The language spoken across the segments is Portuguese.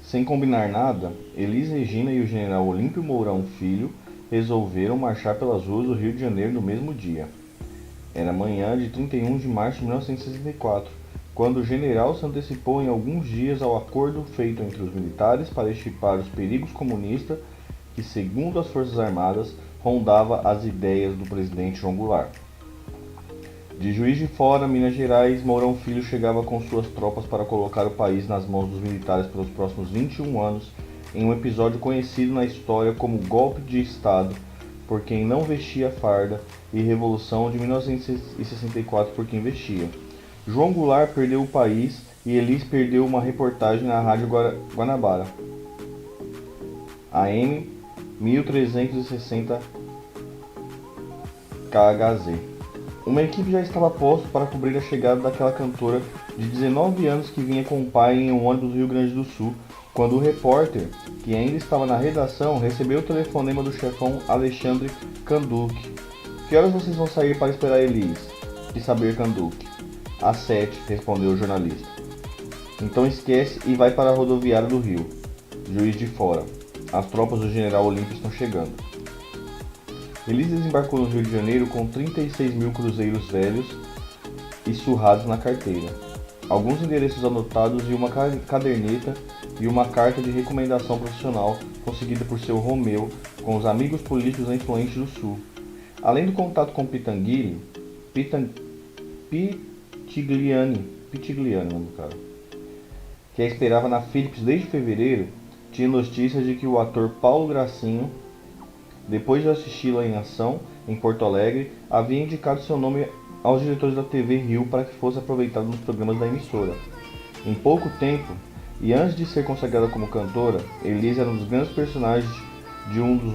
Sem combinar nada, Elis Regina e o general Olímpio Mourão Filho resolveram marchar pelas ruas do Rio de Janeiro no mesmo dia. Era manhã de 31 de março de 1964, quando o general se antecipou em alguns dias ao acordo feito entre os militares para extirpar os perigos comunistas que, segundo as Forças Armadas, rondava as ideias do presidente João Goulart. De Juiz de Fora, Minas Gerais, Mourão Filho chegava com suas tropas para colocar o país nas mãos dos militares pelos próximos 21 anos, em um episódio conhecido na história como Golpe de Estado por quem não vestia farda e Revolução de 1964 por quem vestia. João Goulart perdeu o país e Elis perdeu uma reportagem na Rádio Guanabara, AM 1360 KHZ. Uma equipe já estava posta para cobrir a chegada daquela cantora de 19 anos que vinha com o pai em um ônibus do Rio Grande do Sul, quando o repórter, que ainda estava na redação, recebeu o telefonema do chefão Alexandre Canduque. Que horas vocês vão sair para esperar Elis? Quis saber Canduque. Às 7, respondeu o jornalista. Então esquece e vai para a rodoviária do Rio. Juiz de Fora. As tropas do general Olímpio estão chegando. Elis desembarcou no Rio de Janeiro com 36 mil cruzeiros velhos e surrados na carteira, alguns endereços anotados e uma caderneta e uma carta de recomendação profissional conseguida por seu Romeu com os amigos políticos influentes do Sul. Além do contato com Pitigliani, nome do cara, que a esperava na Philips desde fevereiro, tinha notícias de que o ator Paulo Gracinho, depois de assisti-la em ação em Porto Alegre, havia indicado seu nome aos diretores da TV Rio para que fosse aproveitado nos programas da emissora. Em pouco tempo, e antes de ser consagrada como cantora, Elis era um dos grandes personagens de um dos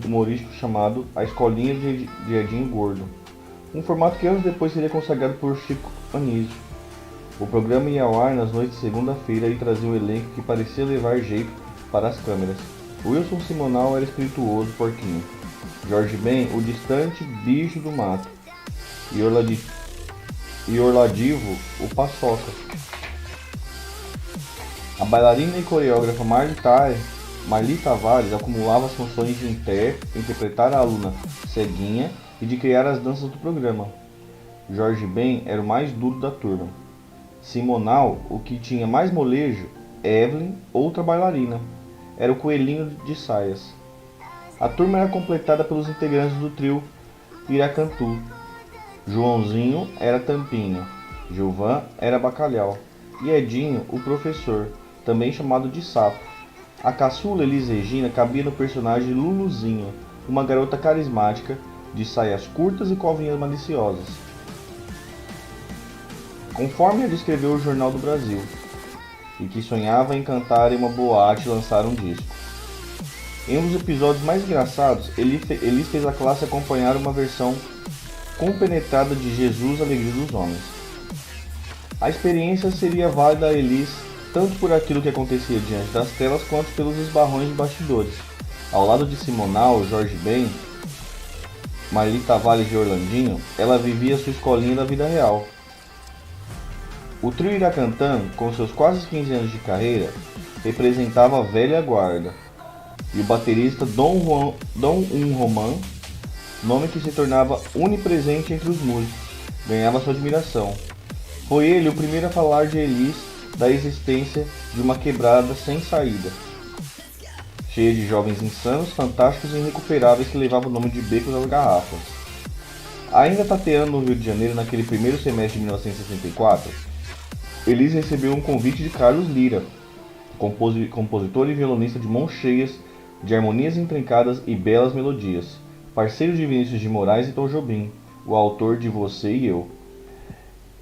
humorísticos chamado A Escolinha de Edinho Gordo, um formato que anos depois seria consagrado por Chico Anísio. O programa ia ao ar nas noites de segunda-feira e trazia um elenco que parecia levar jeito para as câmeras. Wilson Simonal era espirituoso porquinho, Jorge Ben o distante bicho do mato, e Orladivo o paçoca. A bailarina e coreógrafa Marli Tavares acumulava as funções de interpretar a aluna ceguinha e de criar as danças do programa. Jorge Ben era o mais duro da turma. Simonal, o que tinha mais molejo, Evelyn, outra bailarina, era o coelhinho de saias. A turma era completada pelos integrantes do trio Iracantu. Joãozinho era Tampinha, Gilvan era Bacalhau e Edinho o professor, também chamado de Sapo. A caçula Elis Regina cabia no personagem Luluzinha, uma garota carismática, de saias curtas e covinhas maliciosas, conforme a descreveu o Jornal do Brasil, e que sonhava em cantar em uma boate e lançar um disco. Em um dos episódios mais engraçados, Elis fez a classe acompanhar uma versão compenetrada de Jesus, Alegria dos Homens. A experiência seria válida a Elis tanto por aquilo que acontecia diante das telas quanto pelos esbarrões de bastidores. Ao lado de Simonal, Jorge Ben, Marli Tavares e Orlandinho, ela vivia sua escolinha da vida real. O trio Iracantã, com seus quase 15 anos de carreira, representava a velha guarda, e o baterista Dom Roman, nome que se tornava onipresente entre os músicos, ganhava sua admiração. Foi ele o primeiro a falar de Elis da existência de uma quebrada sem saída, cheia de jovens insanos, fantásticos e irrecuperáveis que levavam o nome de Becos às Garrafas. Ainda tateando no Rio de Janeiro naquele primeiro semestre de 1964, Elis recebeu um convite de Carlos Lyra, compositor e violonista de mãos cheias de harmonias intrincadas e belas melodias, parceiro de Vinícius de Moraes e Tom Jobim, o autor de Você e Eu,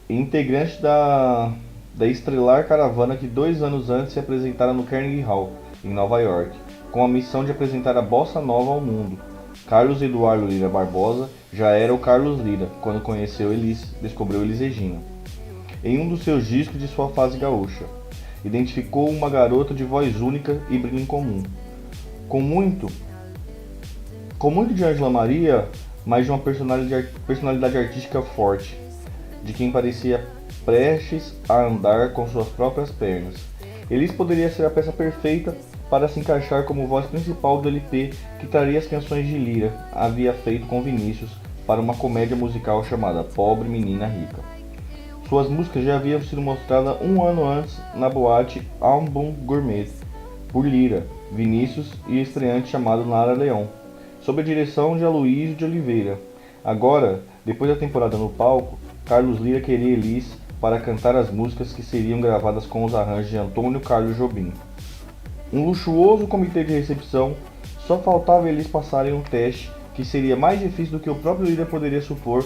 e integrante da estrelar caravana que 2 anos antes se apresentara no Carnegie Hall, em Nova York, com a missão de apresentar a bossa nova ao mundo. Carlos Eduardo Lyra Barbosa já era o Carlos Lyra quando descobriu Elis Regina. Em um dos seus discos de sua fase gaúcha, identificou uma garota de voz única e brilho incomum. Com muito de Ângela Maria, mas de uma personalidade artística forte, de quem parecia prestes a andar com suas próprias pernas. Elis poderia ser a peça perfeita para se encaixar como voz principal do LP que traria as canções de Lyra havia feito com Vinícius para uma comédia musical chamada Pobre Menina Rica. Suas músicas já haviam sido mostradas um ano antes na boate Album Gourmet por Lyra, Vinícius e estreante chamado Nara Leão, sob a direção de Aloysio de Oliveira. Agora, depois da temporada no palco, Carlos Lyra queria Elis para cantar as músicas que seriam gravadas com os arranjos de Antônio Carlos Jobim. Um luxuoso comitê de recepção, só faltava eles passarem um teste que seria mais difícil do que o próprio Lyra poderia supor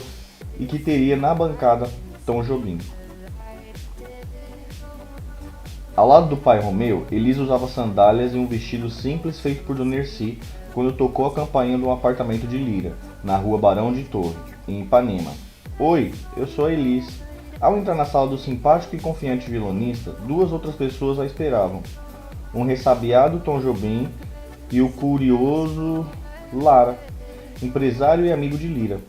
e que teria na bancada Tom Jobim. Ao lado do pai Romeu, Elis usava sandálias e um vestido simples feito por Dona Nercy quando tocou a campainha de um apartamento de Lyra, na rua Barão de Torre, em Ipanema. Oi, eu sou a Elis. Ao entrar na sala do simpático e confiante violonista, duas outras pessoas a esperavam. Um ressabiado Tom Jobim e o curioso Lara, empresário e amigo de Lyra,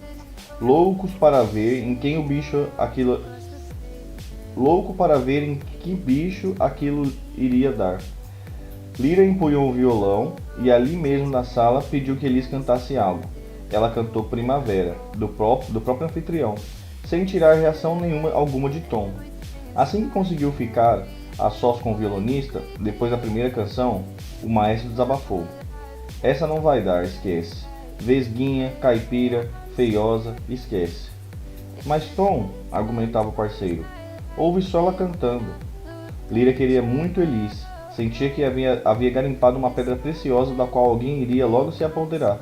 louco para ver em que bicho aquilo iria dar. Lyra empunhou o violão e ali mesmo na sala pediu que Elis cantasse algo. Ela cantou Primavera, do próprio anfitrião, sem tirar reação alguma de Tom. Assim que conseguiu ficar a sós com o violonista, depois da primeira canção, o maestro desabafou. Essa não vai dar, esquece. Vesguinha, caipira, feiosa, esquece. Mas Tom, argumentava o parceiro, ouve só ela cantando. Lyra queria muito Elis, sentia que havia garimpado uma pedra preciosa da qual alguém iria logo se apoderar.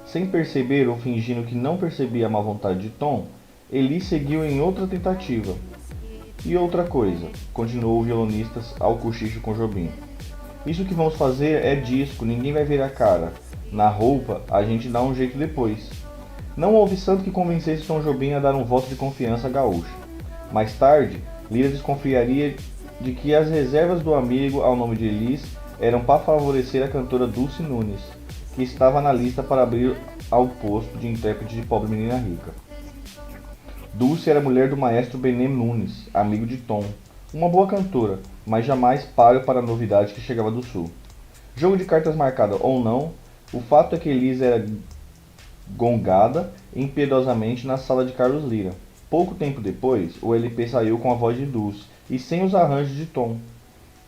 Sem perceber ou fingindo que não percebia a má vontade de Tom, Elis seguiu em outra tentativa. E outra coisa, continuou o violonista ao cochicho com Jobim. Isso que vamos fazer é disco, ninguém vai ver a cara. Na roupa, a gente dá um jeito depois. Não houve santo que convencesse Tom Jobim a dar um voto de confiança gaúcho. Mais tarde, Lyra desconfiaria de que as reservas do amigo ao nome de Elis eram para favorecer a cantora Dulce Nunes, que estava na lista para abrir ao posto de intérprete de Pobre Menina Rica. Dulce era mulher do maestro Benem Nunes, amigo de Tom, uma boa cantora, mas jamais páreo para a novidade que chegava do sul. Jogo de cartas marcado ou não, o fato é que Elis era gongada impiedosamente na sala de Carlos Lyra. Pouco tempo depois, o LP saiu com a voz de Dulce e sem os arranjos de Tom,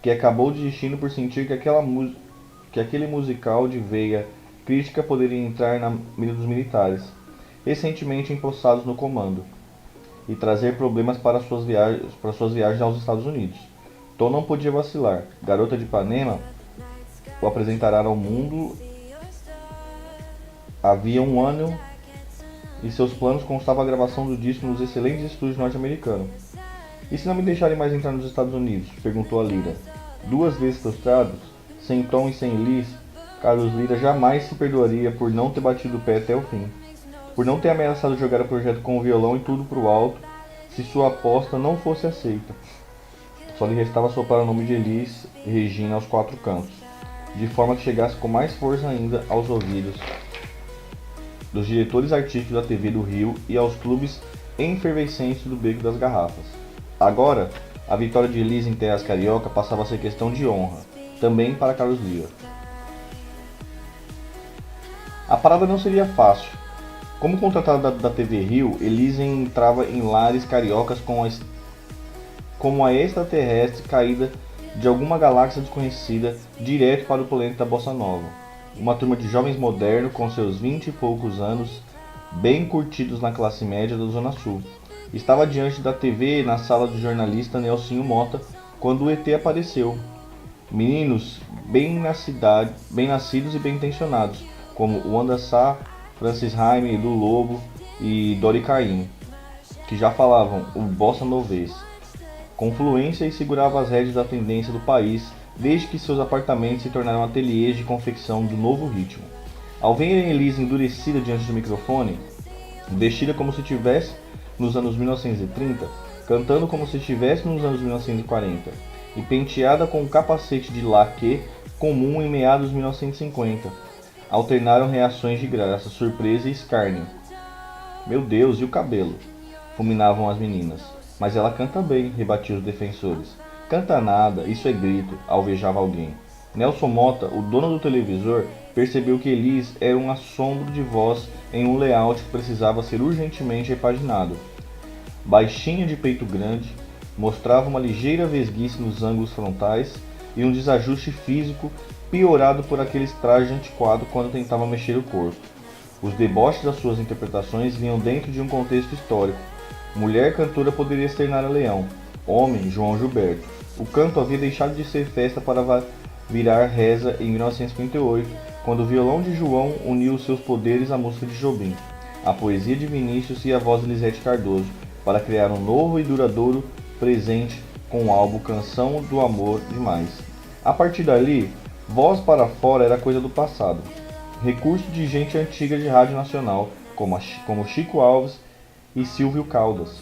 que acabou desistindo por sentir que aquele musical de veia crítica poderia entrar na mira dos militares, recentemente empossados no comando, e trazer problemas para suas viagens aos Estados Unidos. Tom não podia vacilar. Garota de Ipanema o apresentará ao mundo havia um ano e seus planos constavam a gravação do disco nos excelentes estúdios norte-americanos. E se não me deixarem mais entrar nos Estados Unidos? Perguntou a Lyra. 2 vezes frustrados, sem Tom e sem Elis, Carlos Lyra jamais se perdoaria por não ter batido o pé até o fim. Por não ter ameaçado jogar o projeto com o violão e tudo pro alto, se sua aposta não fosse aceita. Só lhe restava soprar o nome de Elis Regina aos 4 cantos, de forma que chegasse com mais força ainda aos ouvidos dos diretores artísticos da TV do Rio e aos clubes efervescentes do Beco das Garrafas. Agora, a vitória de Elis em terras carioca passava a ser questão de honra, também para Carlos Lyra. A parada não seria fácil. Como contratada da TV Rio, Elis entrava em lares cariocas como a extraterrestre caída de alguma galáxia desconhecida direto para o planeta Bossa Nova. Uma turma de jovens modernos com seus 20 e poucos anos, bem curtidos na classe média da Zona Sul. Estava diante da TV na sala do jornalista Nelsinho Mota quando o ET apareceu. Meninos bem nascidos e bem intencionados, como Wanda Sá, Francis Raime, Edu Lobo e Dori Caymmi, que já falavam o bossa novês, com fluência e seguravam as rédeas da tendência do país desde que seus apartamentos se tornaram ateliês de confecção do novo ritmo. Ao verem Elis endurecida diante do microfone, vestida como se estivesse nos anos 1930, cantando como se estivesse nos anos 1940, e penteada com um capacete de laque comum em meados de 1950, alternaram reações de graça, surpresa e escárnio. Meu Deus, e o cabelo? Fulminavam as meninas. Mas ela canta bem, rebatiam os defensores. Canta nada, isso é grito, alvejava alguém. Nelson Mota, o dono do televisor, percebeu que Elis era um assombro de voz em um layout que precisava ser urgentemente repaginado. Baixinha de peito grande, mostrava uma ligeira vesguice nos ângulos frontais e um desajuste físico piorado por aqueles trajes antiquados quando tentava mexer o corpo. Os deboches das suas interpretações vinham dentro de um contexto histórico. Mulher cantora poderia ser Nara Leão, homem João Gilberto. O canto havia deixado de ser festa para virar reza em 1958, quando o violão de João uniu seus poderes à música de Jobim, a poesia de Vinícius e a voz de Lisete Cardoso, para criar um novo e duradouro presente com o álbum Canção do Amor Demais. A partir dali, voz para fora era coisa do passado. Recurso de gente antiga de rádio nacional, como Chico Alves e Silvio Caldas,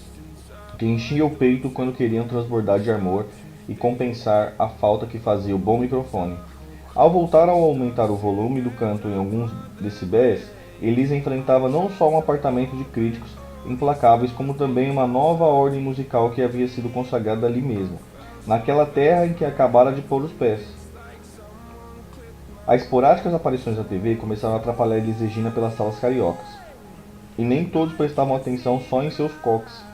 que enchiam o peito quando queriam transbordar de amor e compensar a falta que fazia o bom microfone. Ao voltar a aumentar o volume do canto em alguns decibéis, Elis enfrentava não só um apartamento de críticos implacáveis, como também uma nova ordem musical que havia sido consagrada ali mesmo, naquela terra em que acabara de pôr os pés. As esporádicas aparições na TV começaram a atrapalhar Elis Regina pelas salas cariocas, e nem todos prestavam atenção só em seus coques.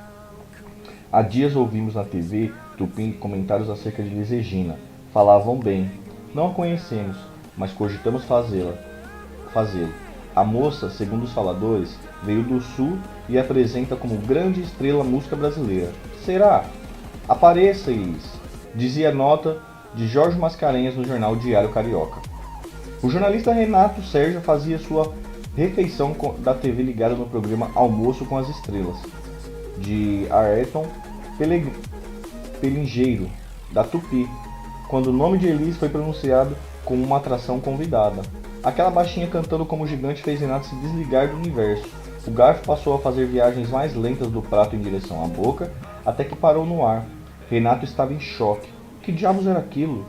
Há dias ouvimos na TV Tupi comentários acerca de Elis Regina. Falavam bem. Não a conhecemos, mas cogitamos fazê-lo. A moça, segundo os faladores, veio do sul e apresenta como grande estrela música brasileira. Será? Apareça, Elis, dizia a nota de Jorge Mascarenhas no jornal Diário Carioca. O jornalista Renato Sérgio fazia sua refeição da TV ligada no programa Almoço com as Estrelas, de Ayrton Pelingeiro, da Tupi, quando o nome de Elis foi pronunciado como uma atração convidada. Aquela baixinha cantando como gigante fez Renato se desligar do universo. O garfo passou a fazer viagens mais lentas do prato em direção à boca, até que parou no ar. Renato estava em choque. Que diabos era aquilo?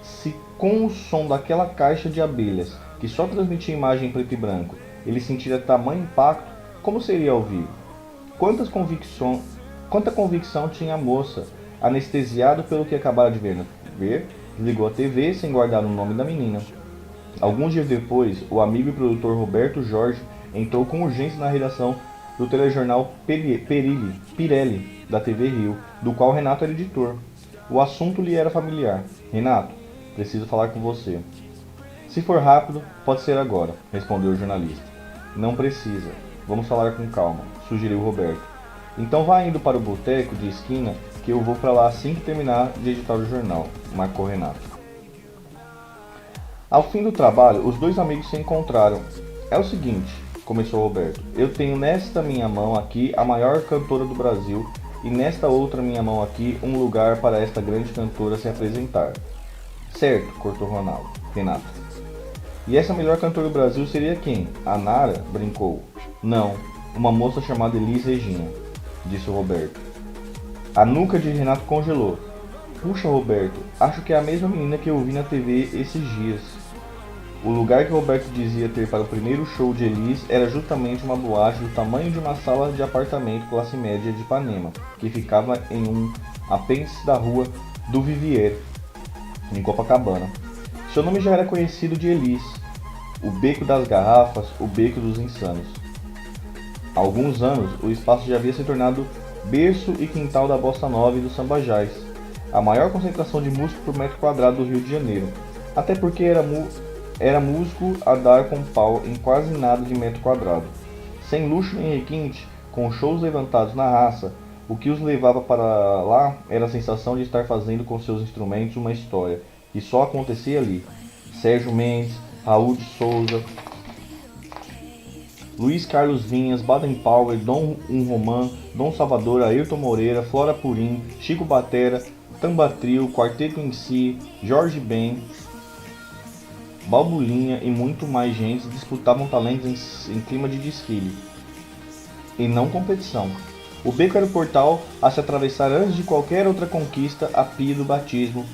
Se com o som daquela caixa de abelhas, que só transmitia imagem em preto e branco, ele sentira tamanho impacto, como seria ao vivo? Quanta convicção tinha a moça, anestesiado pelo que acabara de ver, desligou a TV sem guardar o nome da menina. Alguns dias depois, o amigo e produtor Roberto Jorge entrou com urgência na redação do telejornal Pirelli, da TV Rio, do qual Renato era editor. O assunto lhe era familiar. Renato, preciso falar com você. Se for rápido, pode ser agora, respondeu o jornalista. Não precisa. Vamos falar com calma, sugeriu Roberto. Então vá indo para o boteco de esquina que eu vou para lá assim que terminar de editar o jornal, marcou Renato. Ao fim do trabalho, os dois amigos se encontraram. É o seguinte, começou Roberto. Eu tenho nesta minha mão aqui a maior cantora do Brasil e nesta outra minha mão aqui um lugar para esta grande cantora se apresentar. Certo, cortou Renato. E essa melhor cantora do Brasil seria quem? A Nara? Brincou. Não, uma moça chamada Elis Regina, disse Roberto. A nuca de Renato congelou. Puxa, Roberto, acho que é a mesma menina que eu vi na TV esses dias. O lugar que Roberto dizia ter para o primeiro show de Elis era justamente uma boate do tamanho de uma sala de apartamento classe média de Ipanema, que ficava em um apêndice da rua do Vivier, em Copacabana. Seu nome já era conhecido de Elis, o Beco das Garrafas, o Beco dos Insanos. Há alguns anos, o espaço já havia se tornado berço e quintal da bossa nova e do samba jazz, a maior concentração de músicos por metro quadrado do Rio de Janeiro, até porque era músico a dar com pau em quase nada de metro quadrado. Sem luxo nem requinte, com shows levantados na raça, o que os levava para lá era a sensação de estar fazendo com seus instrumentos uma história, que só acontecia ali. Sérgio Mendes, Raul de Souza, Luiz Carlos Vinhas, Baden Powell, Dom Román, Dom Salvador, Ayrton Moreira, Flora Purim, Chico Batera, Tambatril, Quarteto em Si, Jorge Ben, Balbulinha e muito mais gente disputavam talentos em clima de desfile, e não competição. O beco era o portal a se atravessar antes de qualquer outra conquista a pia do batismo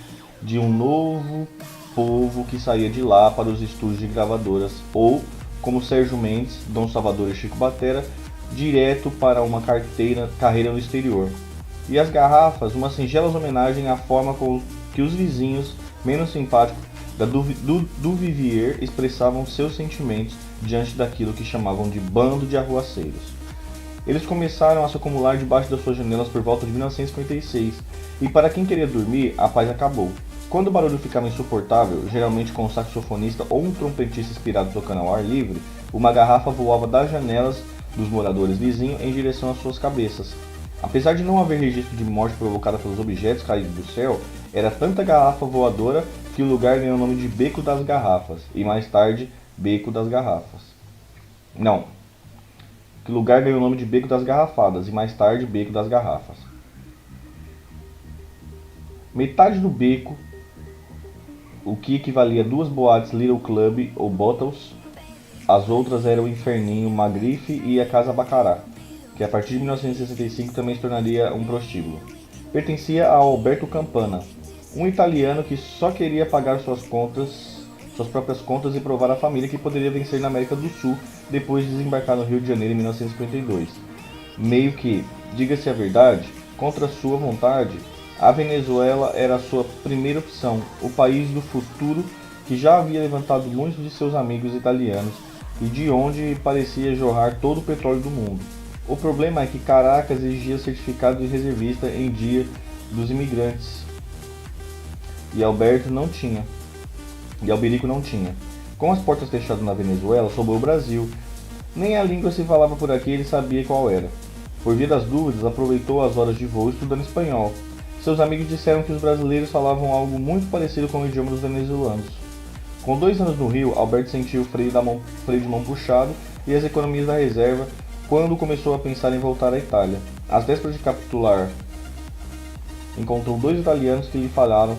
de um novo povo que saía de lá para os estúdios de gravadoras ou, como Sérgio Mendes, Dom Salvador e Chico Batera, direto para uma carreira no exterior. e as garrafas uma singela homenagem à forma com que os vizinhos menos simpáticos do Vivier expressavam seus sentimentos diante daquilo que chamavam de bando de arruaceiros. Eles começaram a se acumular debaixo das suas janelas por volta de 1956, e para quem queria dormir, a paz acabou. Quando o barulho ficava insuportável, geralmente com um saxofonista ou um trompetista inspirado tocando ao ar livre, uma garrafa voava das janelas dos moradores vizinhos em direção às suas cabeças. Apesar de não haver registro de morte provocada pelos objetos caídos do céu, era tanta garrafa voadora que o lugar ganhou o nome de Beco das Garrafas, e mais tarde, Beco das Garrafas. Não, que o lugar ganhou o nome de Beco das Garrafadas, e mais tarde, Beco das Garrafas. Metade do beco, o que equivalia a 2 boates Little Club ou Bottles, as outras eram o Inferninho, Magrife e a Casa Bacará, que a partir de 1965 também se tornaria um prostíbulo. Pertencia a Alberto Campana, um italiano que só queria pagar suas próprias contas e provar à família que poderia vencer na América do Sul depois de desembarcar no Rio de Janeiro em 1952. Meio que, diga-se a verdade, contra sua vontade, a Venezuela era a sua primeira opção, o país do futuro que já havia levantado muitos de seus amigos italianos e de onde parecia jorrar todo o petróleo do mundo. O problema é que Caracas exigia certificado de reservista em dia dos imigrantes e Alberico não tinha. Com as portas fechadas na Venezuela, sobrou o Brasil. Nem a língua se falava por aqui, ele sabia qual era. Por via das dúvidas, aproveitou as horas de voo estudando espanhol. Seus amigos disseram que os brasileiros falavam algo muito parecido com o idioma dos venezuelanos. Com 2 anos no Rio, Alberto sentiu o freio de mão puxado e as economias da reserva quando começou a pensar em voltar à Itália. Às vésperas de capitular, encontrou 2 italianos que lhe falaram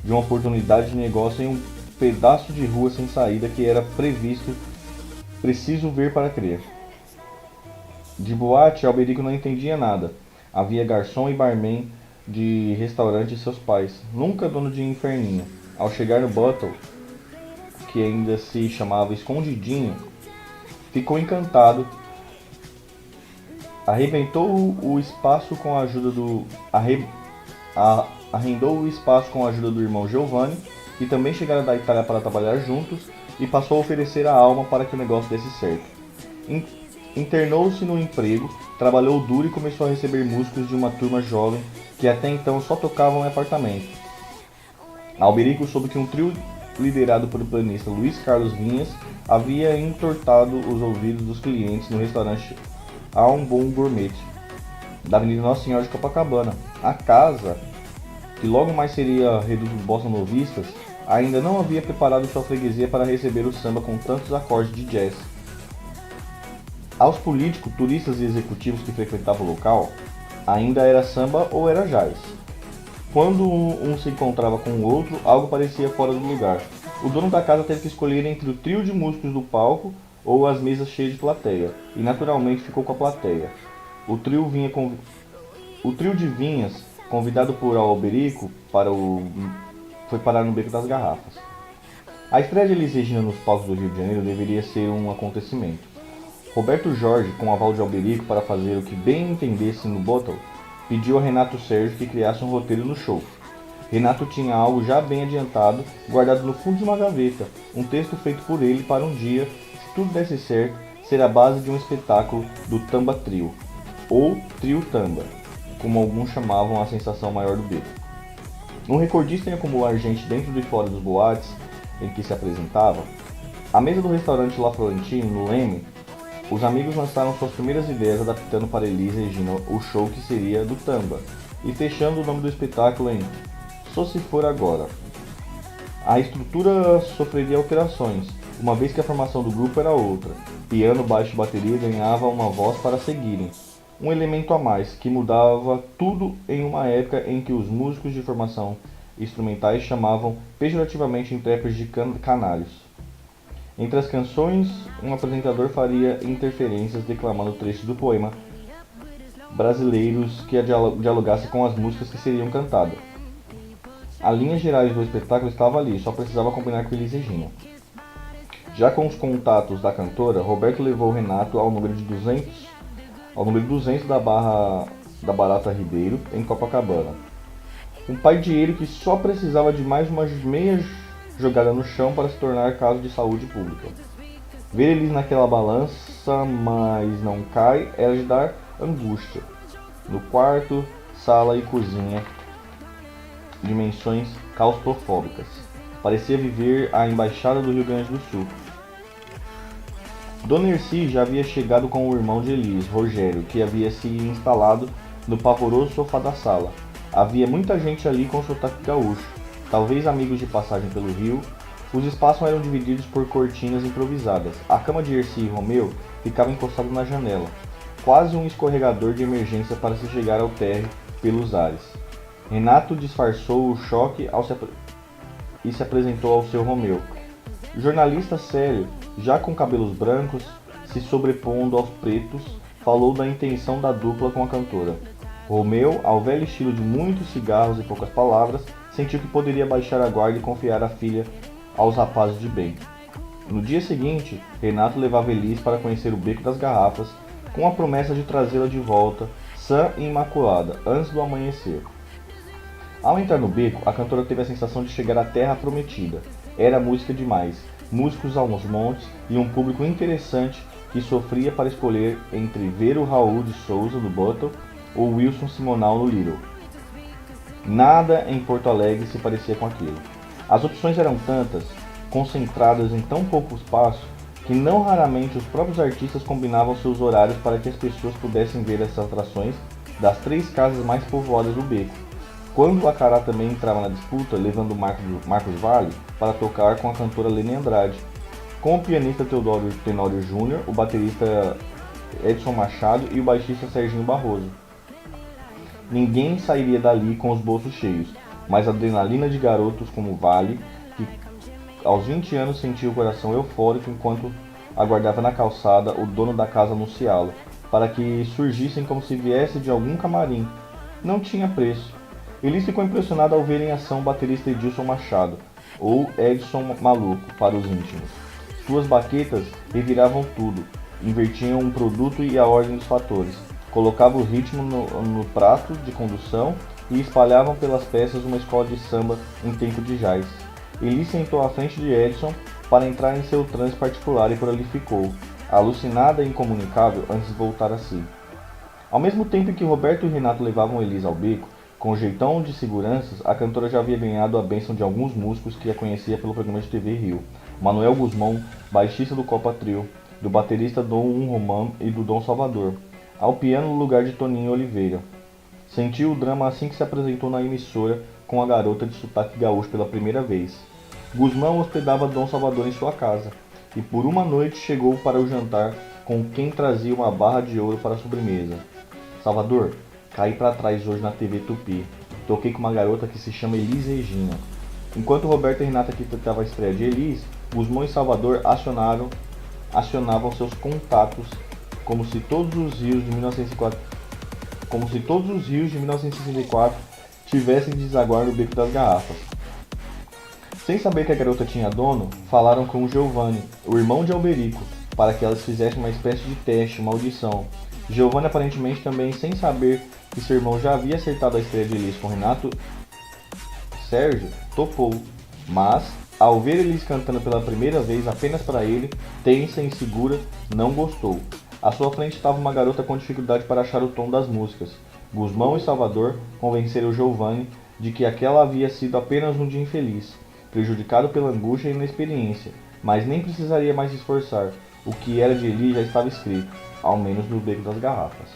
de uma oportunidade de negócio em um pedaço de rua sem saída que era preciso ver para crer. De boate, Alberico não entendia nada. Havia garçom e barman de restaurante de seus pais, nunca dono de Inferninho. Ao chegar no Bottle, que ainda se chamava Escondidinho, ficou encantado. Arrendou o espaço com a ajuda do irmão Giovanni, que também chegara da Itália para trabalhar juntos, e passou a oferecer a alma para que o negócio desse certo. Internou-se no emprego, trabalhou duro e começou a receber músicos de uma turma jovem que até então só tocavam em apartamento. Alberico soube que um trio liderado pelo pianista Luiz Carlos Vinhas havia entortado os ouvidos dos clientes no restaurante A um Bom Gourmet, da Avenida Nossa Senhora de Copacabana. A casa, que logo mais seria reduto dos bossa novistas, ainda não havia preparado sua freguesia para receber o samba com tantos acordes de jazz. Aos políticos, turistas e executivos que frequentavam o local, ainda era samba ou era jazz. Quando um se encontrava com o outro, algo parecia fora do lugar. O dono da casa teve que escolher entre o trio de músicos do palco ou as mesas cheias de plateia, e naturalmente ficou com a plateia. O trio de Vinhas, convidado por Alberico, foi parar no Beco das Garrafas. A estreia de Elis Regina nos palcos do Rio de Janeiro deveria ser um acontecimento. Roberto Jorge, com aval de Alberico para fazer o que bem entendesse no Bottle, pediu a Renato Sérgio que criasse um roteiro no show. Renato tinha algo já bem adiantado, guardado no fundo de uma gaveta, um texto feito por ele para um dia, se tudo desse certo, ser a base de um espetáculo do Tamba Trio, ou Trio Tamba, como alguns chamavam a sensação maior do beco. Um recordista em acumular gente dentro e fora dos boates em que se apresentava, à mesa do restaurante La Florentine, no Leme, os amigos lançaram suas primeiras ideias adaptando para Elis Regina o show que seria do Tamba, e fechando o nome do espetáculo em Só Se For Agora. A estrutura sofreria alterações, uma vez que a formação do grupo era outra. Piano, baixo e bateria ganhavam uma voz para seguirem, um elemento a mais, que mudava tudo em uma época em que os músicos de formação instrumentais chamavam pejorativamente intérpretes de canários. Entre as canções, um apresentador faria interferências declamando trechos do poema brasileiros que dialogasse com as músicas que seriam cantadas. A linha gerais do espetáculo estava ali, só precisava combinar com Elis Regina. Já com os contatos da cantora, Roberto levou Renato ao número 200 da barra da Barata Ribeiro, em Copacabana. Um pai dinheiro que só precisava de mais uma meia jogada no chão para se tornar caso de saúde pública. Ver eles naquela balança, mas não cai, era de dar angústia. No quarto, sala e cozinha, dimensões claustrofóbicas. Parecia viver a embaixada do Rio Grande do Sul. Dona Erci já havia chegado com o irmão de Elis, Rogério, que havia se instalado no pavoroso sofá da sala. Havia muita gente ali com sotaque gaúcho, talvez amigos de passagem pelo Rio. Os espaços eram divididos por cortinas improvisadas. A cama de Erci e Romeu ficava encostada na janela, quase um escorregador de emergência para se chegar ao térreo pelos ares. Renato disfarçou o choque e se apresentou ao seu Romeu. Jornalista sério, já com cabelos brancos se sobrepondo aos pretos, falou da intenção da dupla com a cantora. Romeu, ao velho estilo de muitos cigarros e poucas palavras, sentiu que poderia baixar a guarda e confiar a filha aos rapazes de bem. No dia seguinte, Renato levava Elis para conhecer o Beco das Garrafas, com a promessa de trazê-la de volta, sã e imaculada, antes do amanhecer. Ao entrar no beco, a cantora teve a sensação de chegar à terra prometida. Era música demais, músicos aos montes e um público interessante que sofria para escolher entre ver o Raul de Souza no Buttle ou Wilson Simonal no Little. Nada em Porto Alegre se parecia com aquilo. As opções eram tantas, concentradas em tão pouco espaço, que não raramente os próprios artistas combinavam seus horários para que as pessoas pudessem ver essas atrações das 3 casas mais povoadas do beco. Quando o Acará também entrava na disputa, levando Marcos Valle para tocar com a cantora Lene Andrade, com o pianista Teodoro Tenório Júnior, o baterista Edson Machado e o baixista Serginho Barroso. Ninguém sairia dali com os bolsos cheios, mas a adrenalina de garotos como Valle, que aos 20 anos sentia o coração eufórico enquanto aguardava na calçada o dono da casa anunciá-lo, para que surgissem como se viesse de algum camarim, não tinha preço. Elis ficou impressionado ao ver em ação o baterista Edilson Machado, ou Edson Maluco para os íntimos. Suas baquetas reviravam tudo, invertiam um produto e a ordem dos fatores, colocavam o ritmo no prato de condução e espalhavam pelas peças uma escola de samba em tempo de jazz. Elis sentou à frente de Edson para entrar em seu transe particular e por ali ficou, alucinada e incomunicável antes de voltar a si. Ao mesmo tempo em que Roberto e Renato levavam Elis ao beco, com jeitão de seguranças, a cantora já havia ganhado a bênção de alguns músicos que a conhecia pelo programa de TV Rio. Manuel Guzmão, baixista do Copa Trio, do baterista Dom Romão e do Dom Salvador, ao piano no lugar de Toninho Oliveira. Sentiu o drama assim que se apresentou na emissora com a garota de sotaque gaúcho pela primeira vez. Guzmão hospedava Dom Salvador em sua casa, e por uma noite chegou para o jantar com quem trazia uma barra de ouro para a sobremesa. Salvador, caí para trás hoje na TV Tupi. Toquei com uma garota que se chama Elis Regina. Enquanto Roberto e Renata tentavam a estreia de Elis, Guzmão e Salvador acionavam seus contatos como se todos os rios de 1964 tivessem de desaguar no Beco das Garrafas. Sem saber que a garota tinha dono, falaram com Giovanni, o irmão de Alberico, para que elas fizessem uma espécie de teste, uma audição. Giovanni, aparentemente também sem saber que seu irmão já havia acertado a estreia de Elis com Renato Sérgio, topou, mas, ao ver Elis cantando pela primeira vez apenas para ele, tensa e insegura, não gostou. À sua frente estava uma garota com dificuldade para achar o tom das músicas. Guzmão e Salvador convenceram Giovanni de que aquela havia sido apenas um dia infeliz, prejudicado pela angústia e inexperiência, mas nem precisaria mais se esforçar. O que era de Elis já estava escrito, ao menos no Beco das Garrafas.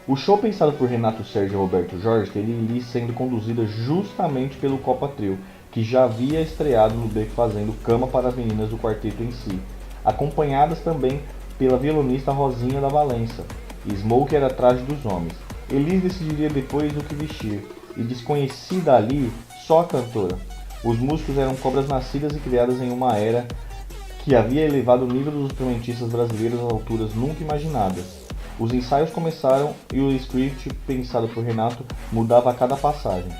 O show pensado por Renato Sérgio e Roberto Jorge teria Elis sendo conduzida justamente pelo Copa Trio, que já havia estreado no Beco fazendo cama para as meninas do quarteto em si, acompanhadas também pela violonista Rosinha da Valença. Smoke era traje dos homens. Elis decidiria depois o que vestir, e desconhecida ali, só a cantora. Os músicos eram cobras nascidas e criadas em uma era que havia elevado o nível dos instrumentistas brasileiros a alturas nunca imaginadas. Os ensaios começaram e o script pensado por Renato mudava a cada passagem.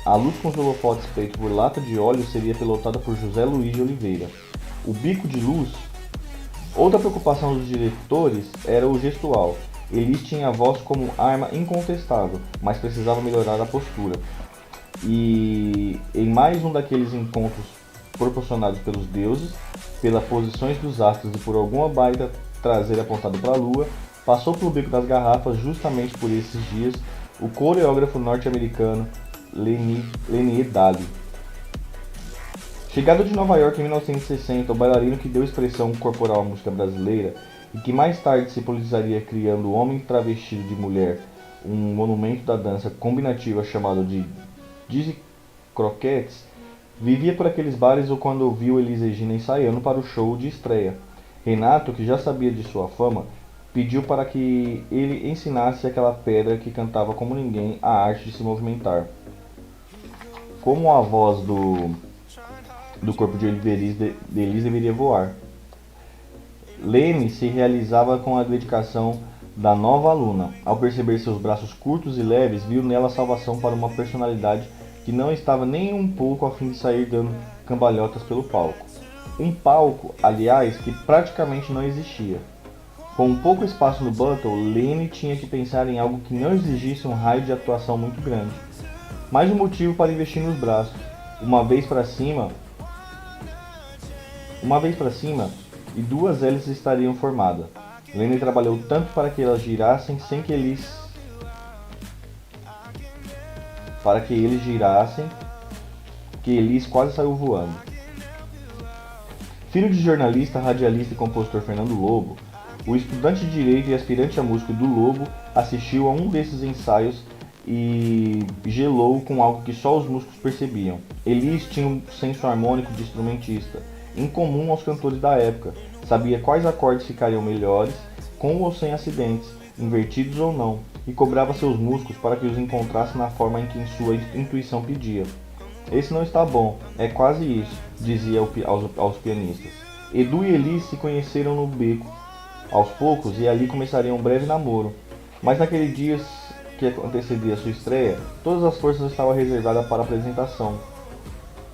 A luz com os holofotes feitos por lata de óleo seria pilotada por José Luiz de Oliveira. O bico de luz. Outra preocupação dos diretores era o gestual. Elis tinha a voz como arma incontestável, mas precisava melhorar a postura. E em mais um daqueles encontros proporcionados pelos deuses, pelas posições dos astros e por alguma baita traseira apontada para a lua, passou pelo Beco das Garrafas justamente por esses dias o coreógrafo norte-americano Lenier Dali. Chegado de Nova York em 1960, o bailarino que deu expressão corporal à música brasileira e que mais tarde se politizaria criando o homem travestido de mulher, um monumento da dança combinativa chamado de Dizzy Croquettes, vivia por aqueles bares ou quando ouviu Elis Regina ensaiando para o show de estreia. Renato, que já sabia de sua fama, pediu para que ele ensinasse aquela pedra que cantava como ninguém a arte de se movimentar. Como a voz do corpo de Elis deveria voar. Lene se realizava com a dedicação da nova aluna. Ao perceber seus braços curtos e leves, viu nela salvação para uma personalidade que não estava nem um pouco a fim de sair dando cambalhotas pelo palco. Um palco, aliás, que praticamente não existia. Com pouco espaço no Buttle, Lene tinha que pensar em algo que não exigisse um raio de atuação muito grande. Mais um motivo para investir nos braços. Uma vez para cima e duas hélices estariam formadas. Lene trabalhou tanto para que elas girassem sem que eles girassem que Elis quase saiu voando. Filho de jornalista, radialista e compositor Fernando Lobo, o estudante de Direito e aspirante a músico do Lobo assistiu a um desses ensaios e gelou com algo que só os músicos percebiam. Elis tinha um senso harmônico de instrumentista, incomum aos cantores da época. Sabia quais acordes ficariam melhores, com ou sem acidentes, invertidos ou não, e cobrava seus músicos para que os encontrasse na forma em que sua intuição pedia. Esse não está bom, é quase isso, dizia aos pianistas. Edu e Elis se conheceram no beco, aos poucos, e ali começaria um breve namoro. Mas naquele dia que antecedia sua estreia, todas as forças estavam reservadas para a apresentação.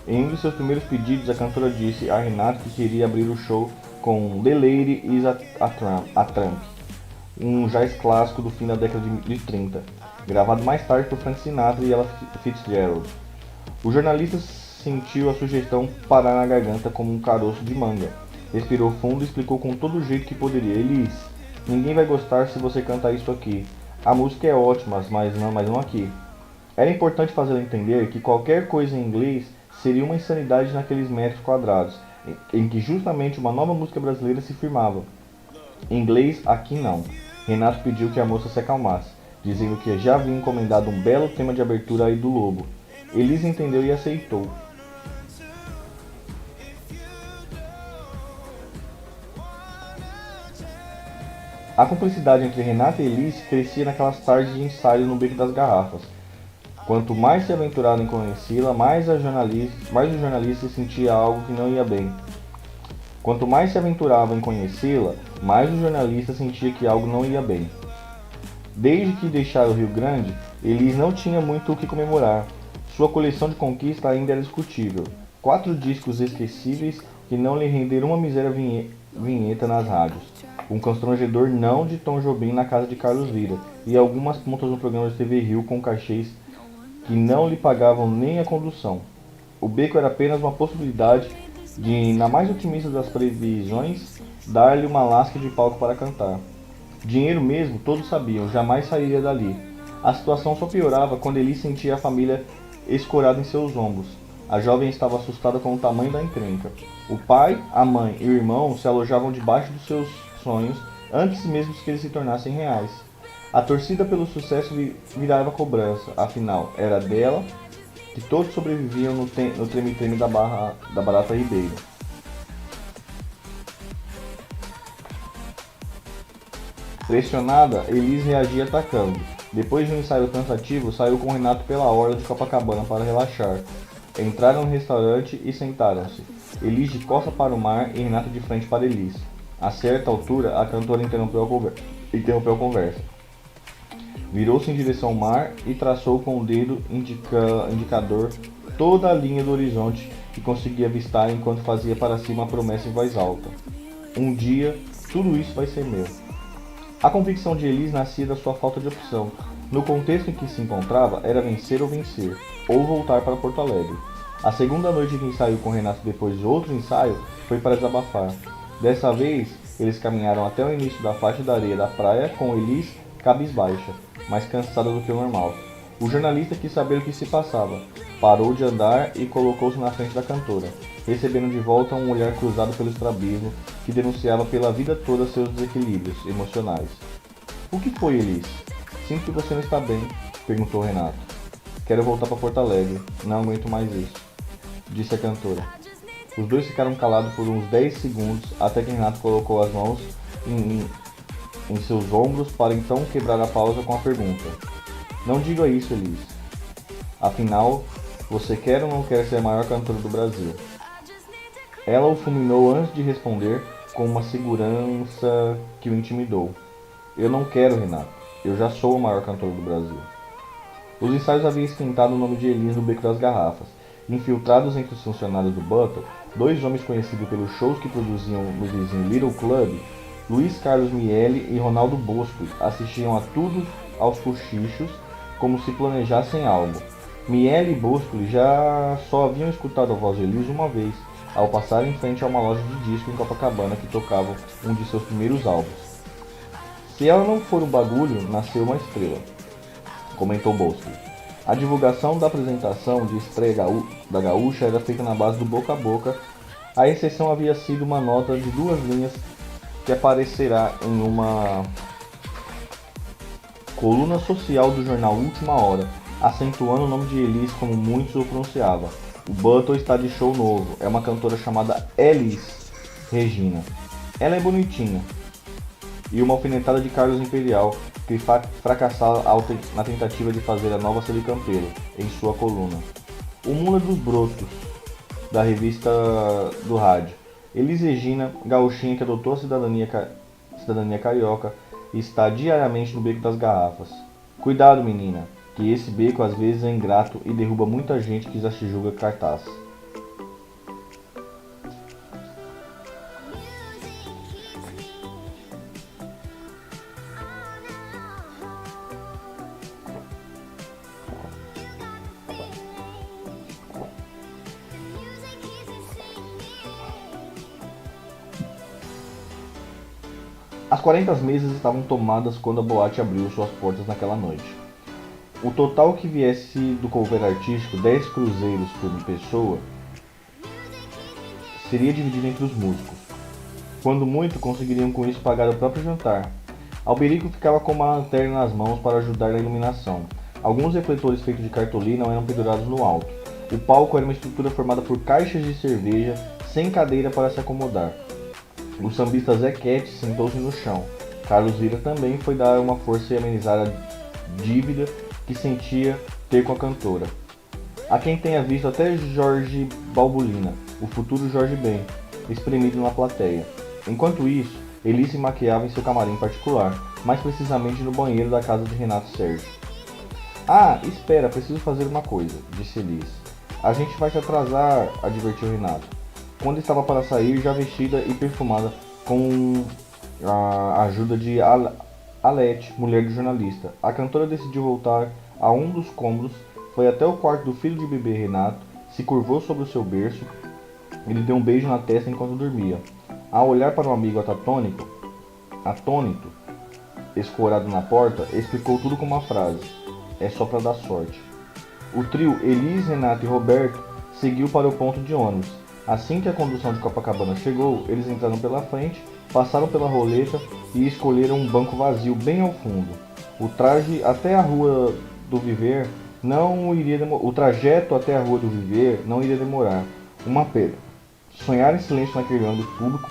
Em um de seus primeiros pedidos, a cantora disse a Renato que queria abrir o show com The Lady is a Tramp, um jazz clássico do fim da década de 30, gravado mais tarde por Frank Sinatra e Ella Fitzgerald. O jornalista sentiu a sugestão parar na garganta como um caroço de manga. Respirou fundo e explicou com todo o jeito que poderia. Elis, ninguém vai gostar se você cantar isso aqui. A música é ótima, mas não aqui. Era importante fazê-la entender que qualquer coisa em inglês seria uma insanidade naqueles metros quadrados, em que justamente uma nova música brasileira se firmava. Em inglês, aqui não. Renato pediu que a moça se acalmasse, dizendo que já havia encomendado um belo tema de abertura aí do Lobo. Elis entendeu e aceitou. A cumplicidade entre Renato e Elis crescia naquelas tardes de ensaio no Beco das Garrafas. Quanto mais se aventurava em conhecê-la, mais o jornalista sentia algo que não ia bem. Quanto mais se aventurava em conhecê-la, mais o jornalista sentia que algo não ia bem. Desde que deixara o Rio Grande, Elis não tinha muito o que comemorar. Sua coleção de conquista ainda era discutível. 4 discos esquecíveis que não lhe renderam uma miséria vinheta nas rádios. Um constrangedor não de Tom Jobim na casa de Carlos Vira e algumas pontas no programa de TV Rio com cachês que não lhe pagavam nem a condução. O beco era apenas uma possibilidade de, na mais otimista das previsões, dar-lhe uma lasca de palco para cantar. Dinheiro mesmo, todos sabiam, jamais sairia dali. A situação só piorava quando ele sentia a família escorada em seus ombros. A jovem estava assustada com o tamanho da encrenca. O pai, a mãe e o irmão se alojavam debaixo dos seus sonhos antes mesmo que eles se tornassem reais. A torcida pelo sucesso virava cobrança, afinal, era dela que todos sobreviviam no treme-treme da Barata Ribeiro. Pressionada, Elis reagia atacando. Depois de um ensaio cansativo, saiu com Renato pela orla de Copacabana para relaxar. Entraram no restaurante e sentaram-se. Elis de costas para o mar e Renato de frente para Elis. A certa altura, a cantora interrompeu a conversa. Virou-se em direção ao mar e traçou com o dedo indicador toda a linha do horizonte que conseguia avistar enquanto fazia para si uma promessa em voz alta. Um dia, tudo isso vai ser meu. A convicção de Elis nascia da sua falta de opção. No contexto em que se encontrava, era vencer ou vencer, ou voltar para Porto Alegre. A segunda noite que ensaiou com Renato depois de outro ensaio foi para desabafar. Dessa vez, eles caminharam até o início da faixa da areia da praia com Elis cabisbaixa, mais cansada do que o normal. O jornalista quis saber o que se passava. Parou de andar e colocou-se na frente da cantora, recebendo de volta um olhar cruzado pelo estrabismo que denunciava pela vida toda seus desequilíbrios emocionais. "O que foi, Elis? Sinto que você não está bem", perguntou Renato. "Quero voltar para Porto Alegre. Não aguento mais isso", disse a cantora. Os dois ficaram calados por uns 10 segundos até que Renato colocou as mãos em seus ombros para então quebrar a pausa com a pergunta: "Não diga isso, Elis. Afinal, você quer ou não quer ser a maior cantora do Brasil?" Ela o fulminou antes de responder, com uma segurança que o intimidou. "Eu não quero, Renato. Eu já sou a maior cantora do Brasil." Os ensaios haviam esquentado o nome de Elis no Beco das Garrafas. Infiltrados entre os funcionários do Button, dois homens conhecidos pelos shows que produziam no vizinho Little Club, Luiz Carlos Miele e Ronaldo Bosco, assistiam a tudo aos cochichos como se planejassem algo. Miele e Bosco já só haviam escutado a voz de Elis uma vez, ao passar em frente a uma loja de disco em Copacabana que tocava um de seus primeiros álbuns. "Se ela não for um bagulho, nasceu uma estrela", comentou Bosco. A divulgação da apresentação de estreia da Gaúcha era feita na base do boca a boca. A exceção havia sido uma nota de 2 linhas que aparecerá em uma coluna social do jornal Última Hora, acentuando o nome de Elis como muitos o pronunciavam. "O Button está de show novo. É uma cantora chamada Elis Regina. Ela é bonitinha." E uma alfinetada de Carlos Imperial, que fracassara na tentativa de fazer a nova Celi Campeiro em sua coluna. "O mundo dos brotos", da revista do rádio. Elis Regina, gauchinha que adotou a cidadania carioca, está diariamente no Beco das Garrafas. "Cuidado, menina, que esse beco às vezes é ingrato e derruba muita gente que já se julga cartaz." As 40 mesas estavam tomadas quando a boate abriu suas portas naquela noite. O total que viesse do cover artístico, 10 cruzeiros por pessoa, seria dividido entre os músicos. Quando muito, conseguiriam com isso pagar o próprio jantar. Alberico ficava com uma lanterna nas mãos para ajudar na iluminação. Alguns refletores feitos de cartolina eram pendurados no alto. O palco era uma estrutura formada por caixas de cerveja, sem cadeira para se acomodar. O sambista Zé Cat sentou-se no chão. Carlos Vira também foi dar uma força e amenizar a dívida que sentia ter com a cantora. Há quem tenha visto até Jorge Balbulina, o futuro Jorge Ben, espremido na plateia. Enquanto isso, Elis se maquiava em seu camarim particular, mais precisamente no banheiro da casa de Renato Sérgio. "Ah, espera, preciso fazer uma coisa", disse Elis. "A gente vai se atrasar", advertiu Renato, quando estava para sair, já vestida e perfumada, com a ajuda de Alete, mulher do jornalista. A cantora decidiu voltar a um dos cômodos, foi até o quarto do filho de bebê Renato, se curvou sobre o seu berço e lhe deu um beijo na testa enquanto dormia. Ao olhar para um amigo atônito, escorado na porta, explicou tudo com uma frase: "É só para dar sorte." O trio Elis, Renato e Roberto seguiu para o ponto de ônibus. Assim que a condução de Copacabana chegou, eles entraram pela frente, passaram pela roleta e escolheram um banco vazio bem ao fundo. O trajeto até a Rua do Viver não iria demorar. Uma pena. Sonhar em silêncio naquele ônibus público,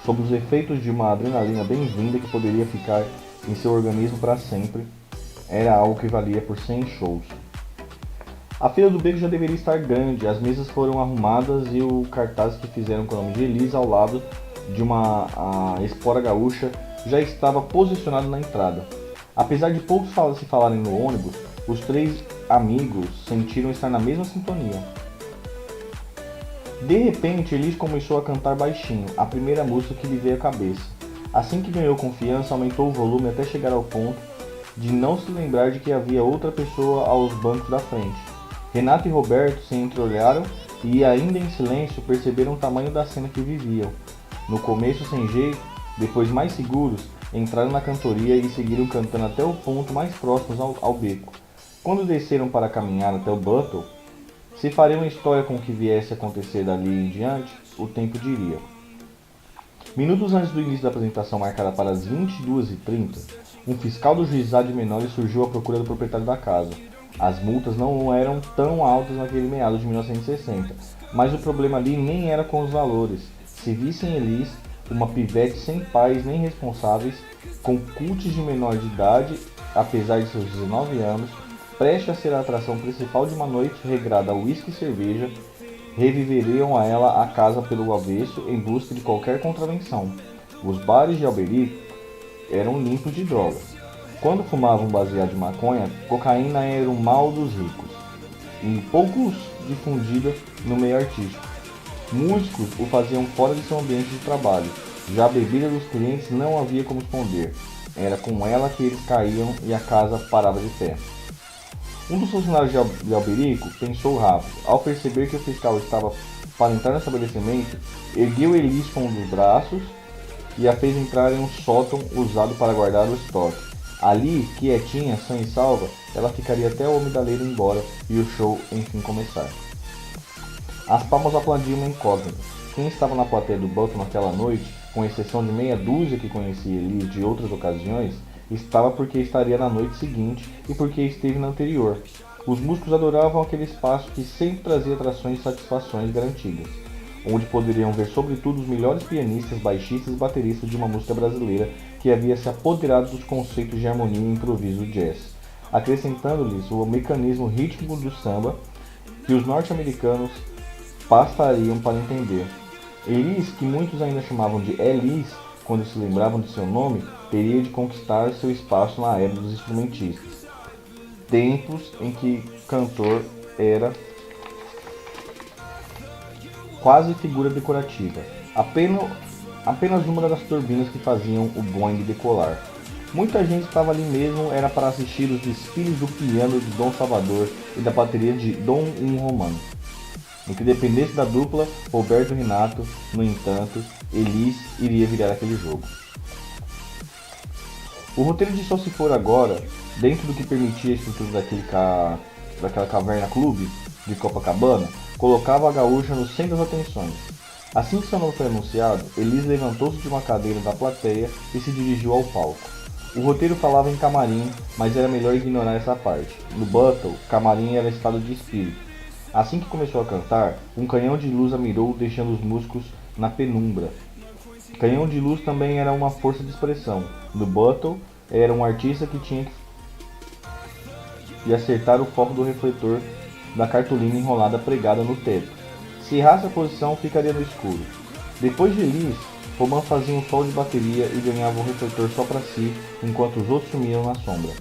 sob os efeitos de uma adrenalina bem-vinda que poderia ficar em seu organismo para sempre, era algo que valia por 100 shows. A fila do beco já deveria estar grande, as mesas foram arrumadas e o cartaz que fizeram com o nome de Elis ao lado de uma espora gaúcha já estava posicionado na entrada. Apesar de poucos se falarem no ônibus, os 3 amigos sentiram estar na mesma sintonia. De repente, Elis começou a cantar baixinho, a primeira música que lhe veio à cabeça. Assim que ganhou confiança, aumentou o volume até chegar ao ponto de não se lembrar de que havia outra pessoa aos bancos da frente. Renato e Roberto se entreolharam e, ainda em silêncio, perceberam o tamanho da cena que viviam. No começo sem jeito, depois mais seguros, entraram na cantoria e seguiram cantando até o ponto mais próximo ao beco. Quando desceram para caminhar até o Buttle, se faria uma história com o que viesse a acontecer dali em diante, o tempo diria. Minutos antes do início da apresentação, marcada para as 22h30, um fiscal do juizado de menores surgiu à procura do proprietário da casa. As multas não eram tão altas naquele meados de 1960, mas o problema ali nem era com os valores. Se vissem Elis, uma pivete sem pais nem responsáveis, com cultos de menor de idade, apesar de seus 19 anos, prestes a ser a atração principal de uma noite regrada a uísque e cerveja, reviveriam a ela a casa pelo avesso em busca de qualquer contravenção. Os bares de Alberico eram limpos de drogas. Quando fumavam baseado de maconha, cocaína era o mal dos ricos, e poucos difundida no meio artístico. Músicos o faziam fora de seu ambiente de trabalho. Já a bebida dos clientes não havia como esconder. Era com ela que eles caíam e a casa parava de pé. Um dos funcionários de Alberico pensou rápido. Ao perceber que o fiscal estava para entrar no estabelecimento, ergueu Elis com um dos braços e a fez entrar em um sótão usado para guardar o estoque. Ali, quietinha, sã e salva, ela ficaria até o homem da lei ir embora e o show enfim começar. As palmas aplaudiam uma incógnita. Quem estava na plateia do Buttle naquela noite, com exceção de meia dúzia que conhecia Elis de outras ocasiões, estava porque estaria na noite seguinte e porque esteve na anterior. Os músicos adoravam aquele espaço que sempre trazia atrações e satisfações garantidas, onde poderiam ver sobretudo os melhores pianistas, baixistas e bateristas de uma música brasileira que havia se apoderado dos conceitos de harmonia e improviso do jazz, acrescentando-lhes o mecanismo rítmico do samba que os norte-americanos bastariam para entender. Elis, que muitos ainda chamavam de Elis, quando se lembravam de seu nome, teria de conquistar seu espaço na era dos instrumentistas, tempos em que cantor era quase figura decorativa, apenas uma das turbinas que faziam o Boeing decolar. Muita gente estava ali mesmo, era para assistir os desfiles do piano de Dom Salvador e da bateria de Dom Romano. No que dependesse da dupla, Roberto e Renato, no entanto, Elis iria virar aquele jogo. O roteiro de Só Se For Agora, dentro do que permitia a estrutura daquela caverna clube de Copacabana, colocava a gaúcha no centro das atenções. Assim que seu nome foi anunciado, Elis levantou-se de uma cadeira da plateia e se dirigiu ao palco. O roteiro falava em camarim, mas era melhor ignorar essa parte. No Buttle, camarim era estado de espírito. Assim que começou a cantar, um canhão de luz a mirou, deixando os músicos na penumbra. Canhão de luz também era uma força de expressão. No Buttle, era um artista que tinha que acertar o foco do refletor da cartolina enrolada pregada no teto. Se errasse a posição, ficaria no escuro. Depois de Elis, Roman fazia um solo de bateria e ganhava o refletor só para si, enquanto os outros sumiam na sombra.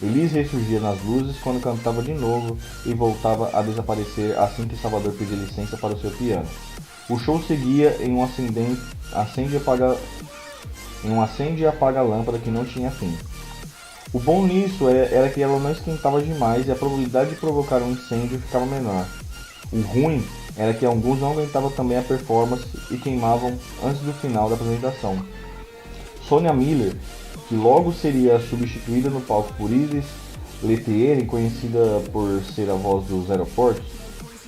Elis ressurgia nas luzes quando cantava de novo e voltava a desaparecer assim que Salvador pedia licença para o seu piano. O show seguia em um acende e apaga lâmpada que não tinha fim. O bom nisso era que ela não esquentava demais e a probabilidade de provocar um incêndio ficava menor. O ruim era que alguns não aguentavam também a performance e queimavam antes do final da apresentação. Sonia Miller, que logo seria substituída no palco por Iris Leterrier, conhecida por ser a voz dos aeroportos,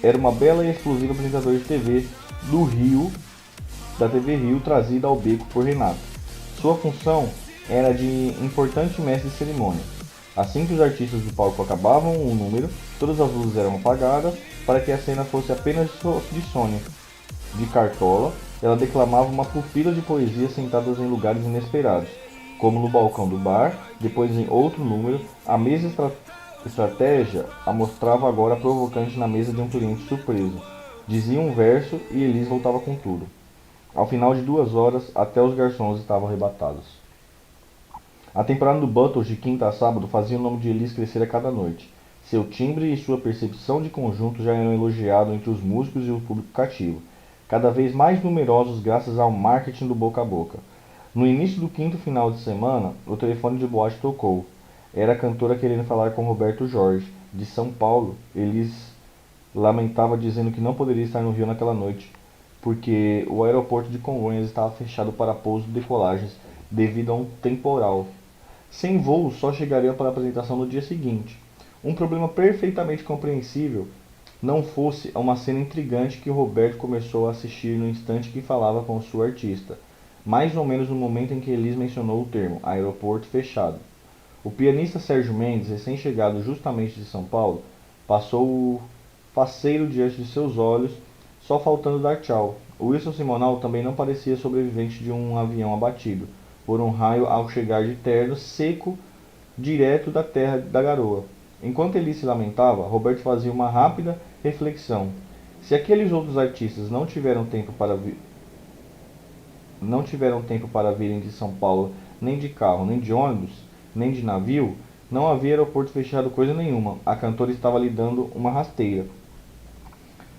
era uma bela e explosiva apresentadora de TV da TV Rio, trazida ao beco por Renato. Sua função era de importante mestre de cerimônia. Assim que os artistas do palco acabavam o número, todas as luzes eram apagadas para que a cena fosse apenas de Sônia. De cartola, ela declamava uma pupila de poesia sentadas em lugares inesperados, como no balcão do bar. Depois, em outro número, a mesma estratégia a mostrava agora provocante na mesa de um cliente surpreso. Dizia um verso e Elis voltava com tudo. Ao final de 2 horas, até os garçons estavam arrebatados. A temporada do Buttle, de quinta a sábado, fazia o nome de Elis crescer a cada noite. Seu timbre e sua percepção de conjunto já eram elogiados entre os músicos e o público cativo, cada vez mais numerosos graças ao marketing do boca a boca. No início do quinto final de semana, o telefone de boate tocou. Era a cantora querendo falar com Roberto Jorge, de São Paulo. Elis lamentava dizendo que não poderia estar no Rio naquela noite, porque o aeroporto de Congonhas estava fechado para pousos e decolagens devido a um temporal. Sem voo, só chegaria para a apresentação no dia seguinte. Um problema perfeitamente compreensível, não fosse uma cena intrigante que Roberto começou a assistir no instante que falava com sua artista, mais ou menos no momento em que Elis mencionou o termo aeroporto fechado. O pianista Sérgio Mendes, recém-chegado justamente de São Paulo, passou o faceiro diante de seus olhos, só faltando dar tchau. Wilson Simonal também não parecia sobrevivente de um avião abatido por um raio ao chegar de terno seco direto da terra da garoa. Enquanto ele se lamentava, Roberto fazia uma rápida reflexão. Se aqueles outros artistas não tiveram tempo para virem de São Paulo nem de carro, nem de ônibus, nem de navio, não havia aeroporto fechado coisa nenhuma. A cantora estava lhe dando uma rasteira.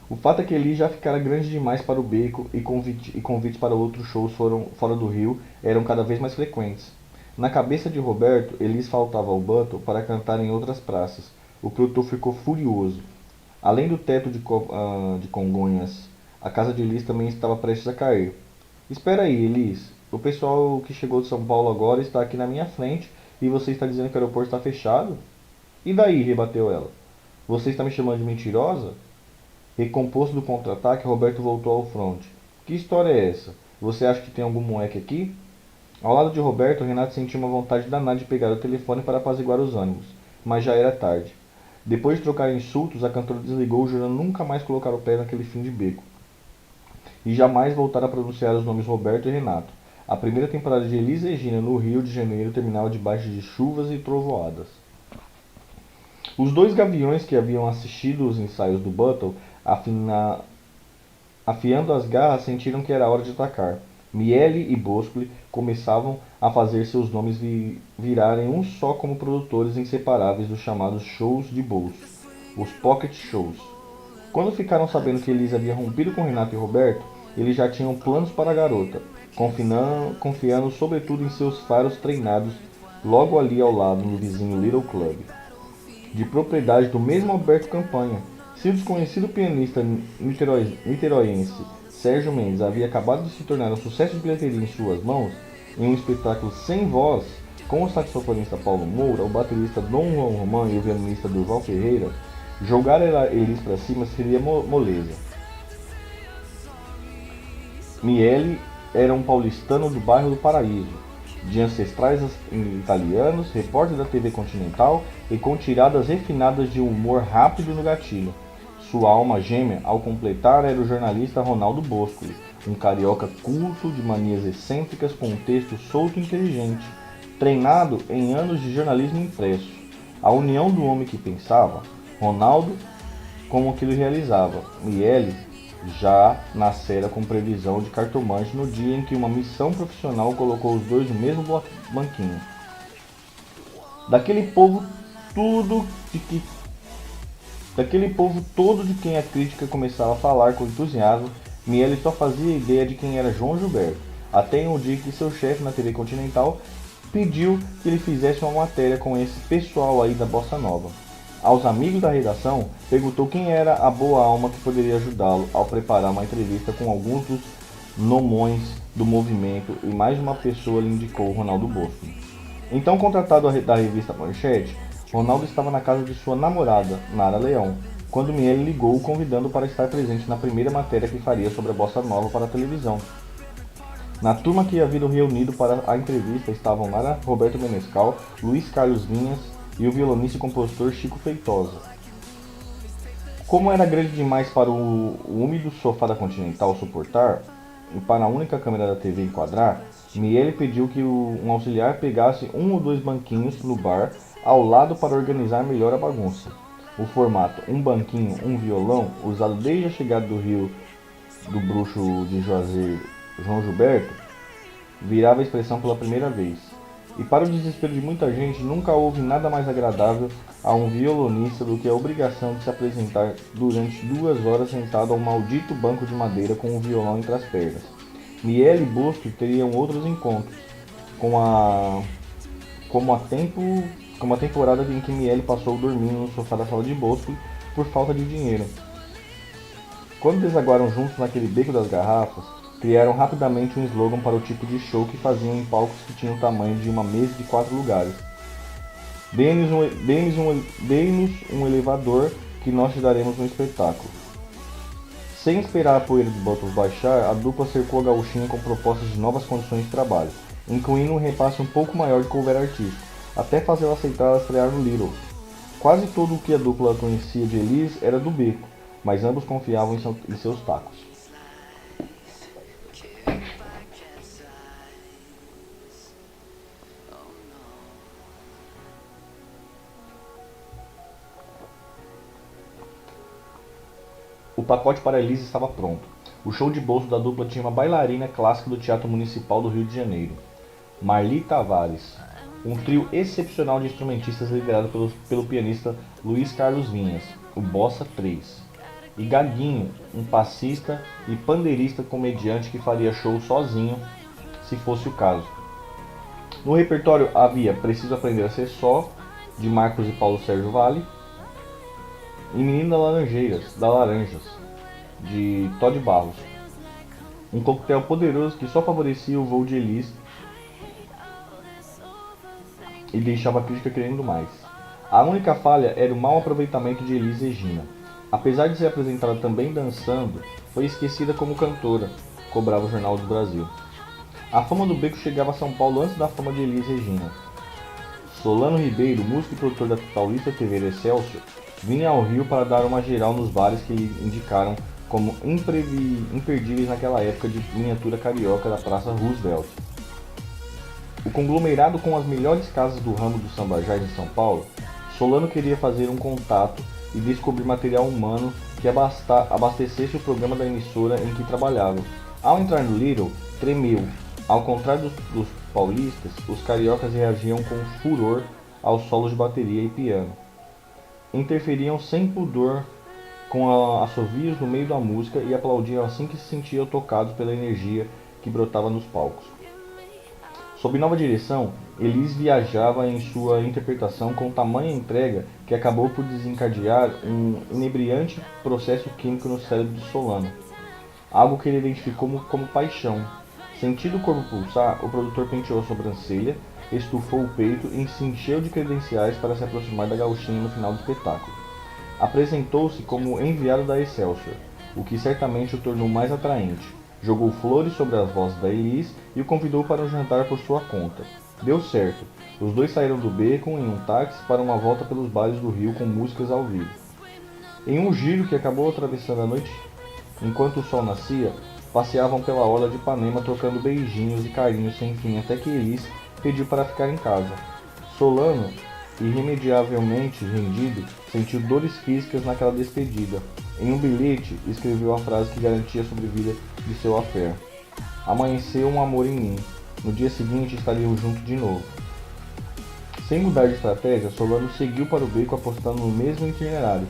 O fato é que Elis já ficara grande demais para o beco e convites para outros shows fora do Rio eram cada vez mais frequentes. Na cabeça de Roberto, Elis faltava ao Button para cantar em outras praças. O produtor ficou furioso. Além do teto de Congonhas, a casa de Elis também estava prestes a cair. Espera aí, Elis. O pessoal que chegou de São Paulo agora está aqui na minha frente e você está dizendo que o aeroporto está fechado? E daí? Rebateu ela. Você está me chamando de mentirosa? Recomposto do contra-ataque, Roberto voltou ao fronte. Que história é essa? Você acha que tem algum moleque aqui? Ao lado de Roberto, Renato sentiu uma vontade danada de pegar o telefone para apaziguar os ânimos, mas já era tarde. Depois de trocar insultos, a cantora desligou, jurando nunca mais colocar o pé naquele fim de beco. E jamais voltar a pronunciar os nomes Roberto e Renato. A primeira temporada de Elis Regina no Rio de Janeiro terminava debaixo de chuvas e trovoadas. Os dois gaviões que haviam assistido os ensaios do Button, afiando as garras, sentiram que era hora de atacar. Miele e Boscoli começavam a fazer seus nomes virarem um só como produtores inseparáveis dos chamados shows de bolso, os pocket shows. Quando ficaram sabendo que Elis havia rompido com Renato e Roberto, eles já tinham planos para a garota, confiando sobretudo em seus faros treinados logo ali ao lado no vizinho Little Club, de propriedade do mesmo Alberto Campanha. Se o desconhecido pianista niteroense Sérgio Mendes havia acabado de se tornar um sucesso de bilheteria em suas mãos, em um espetáculo sem voz, com o saxofonista Paulo Moura, o baterista Dom Juan Román e o violinista Durval Ferreira, jogar eles para cima seria moleza. Miele era um paulistano do bairro do Paraíso, de ancestrais italianos, repórter da TV Continental e com tiradas refinadas de humor rápido no gatilho. Sua alma gêmea, ao completar, era o jornalista Ronaldo Boscoli, um carioca culto de manias excêntricas com um texto solto e inteligente, treinado em anos de jornalismo impresso. A união do homem que pensava, Ronaldo, com o que ele realizava. Miele já nascera com previsão de cartomante no dia em que uma missão profissional colocou os dois no mesmo banquinho. Daquele povo todo de quem a crítica começava a falar com entusiasmo, Miele só fazia ideia de quem era João Gilberto, até em um dia que seu chefe na TV Continental pediu que ele fizesse uma matéria com esse pessoal aí da Bossa Nova. Aos amigos da redação, perguntou quem era a boa alma que poderia ajudá-lo ao preparar uma entrevista com alguns dos nomões do movimento e mais uma pessoa lhe indicou Ronaldo Bosco. Então, contratado da revista Manchete, Ronaldo estava na casa de sua namorada, Nara Leão, quando Miele ligou convidando para estar presente na primeira matéria que faria sobre a Bossa Nova para a televisão. Na turma que havia reunido para a entrevista estavam Nara, Roberto Menescal, Luiz Carlos Vinhas e o violonista e compositor Chico Feitosa. Como era grande demais para o úmido sofá da Continental suportar, e para a única câmera da TV enquadrar, Miele pediu que um auxiliar pegasse um ou dois banquinhos no bar ao lado para organizar melhor a bagunça. O formato um banquinho, um violão, usado desde a chegada do Rio do bruxo de Juazeiro, João Gilberto, virava a expressão pela primeira vez. E para o desespero de muita gente, nunca houve nada mais agradável a um violonista do que a obrigação de se apresentar durante 2 horas sentado ao maldito banco de madeira com o violão entre as pernas. Miele e Bosco teriam outros encontros, com a como a temporada em que Miele passou dormindo no sofá da sala de Bosco por falta de dinheiro. Quando desaguaram juntos naquele beco das garrafas, criaram rapidamente um slogan para o tipo de show que faziam em palcos que tinham o tamanho de uma mesa de 4 lugares. Dê-nos um elevador que nós te daremos um espetáculo. Sem esperar a poeira de Bottles baixar, a dupla cercou a gauchinha com propostas de novas condições de trabalho, incluindo um repasse um pouco maior de cover artístico, até fazê-la aceitar estrear no Little. Quase tudo o que a dupla conhecia de Elis era do beco, mas ambos confiavam em seus tacos. O pacote para Elis estava pronto. O show de bolso da dupla tinha uma bailarina clássica do Teatro Municipal do Rio de Janeiro, Marli Tavares, um trio excepcional de instrumentistas liderado pelo pianista Luiz Carlos Vinhas, o Bossa 3, e Gaguinho, um passista e pandeirista comediante que faria show sozinho, se fosse o caso. No repertório havia Preciso Aprender a Ser Só, de Marcos e Paulo Sérgio Vale, e Menino das Laranjas, de Todd Barros, um coquetel poderoso que só favorecia o voo de Elis e deixava a crítica querendo mais. A única falha era o mau aproveitamento de Elis Regina. Apesar de ser apresentada também dançando, foi esquecida como cantora, cobrava o Jornal do Brasil. A fama do beco chegava a São Paulo antes da fama de Elis Regina. Solano Ribeiro, músico e produtor da Paulista TV Excelsior, vinha ao Rio para dar uma geral nos bares que lhe indicaram como imperdíveis naquela época de miniatura carioca da Praça Roosevelt. O conglomerado com as melhores casas do ramo do samba jazz em São Paulo, Solano queria fazer um contato e descobrir material humano que abastecesse o programa da emissora em que trabalhava. Ao entrar no Little, tremeu. Ao contrário dos paulistas, os cariocas reagiam com furor aos solos de bateria e piano. Interferiam sem pudor com assovios no meio da música e aplaudiam assim que se sentiam tocados pela energia que brotava nos palcos. Sob nova direção, Elis viajava em sua interpretação com tamanha entrega que acabou por desencadear um inebriante processo químico no cérebro de Solano, algo que ele identificou como paixão. Sentindo o corpo pulsar, o produtor penteou a sobrancelha, estufou o peito e se encheu de credenciais para se aproximar da gauchinha no final do espetáculo. Apresentou-se como enviado da Excelsior, o que certamente o tornou mais atraente. Jogou flores sobre as vozes da Elis e o convidou para um jantar por sua conta. Deu certo. Os dois saíram do beco em um táxi para uma volta pelos bares do Rio com músicas ao vivo. Em um giro que acabou atravessando a noite, enquanto o sol nascia, passeavam pela orla de Ipanema trocando beijinhos e carinhos sem fim até que Elis pediu para ficar em casa. Solano, irremediavelmente rendido, sentiu dores físicas naquela despedida. Em um bilhete, escreveu a frase que garantia a sobrevida de seu affair. Amanheceu um amor em mim. No dia seguinte estariam juntos de novo. Sem mudar de estratégia, Solano seguiu para o beco apostando no mesmo itinerário.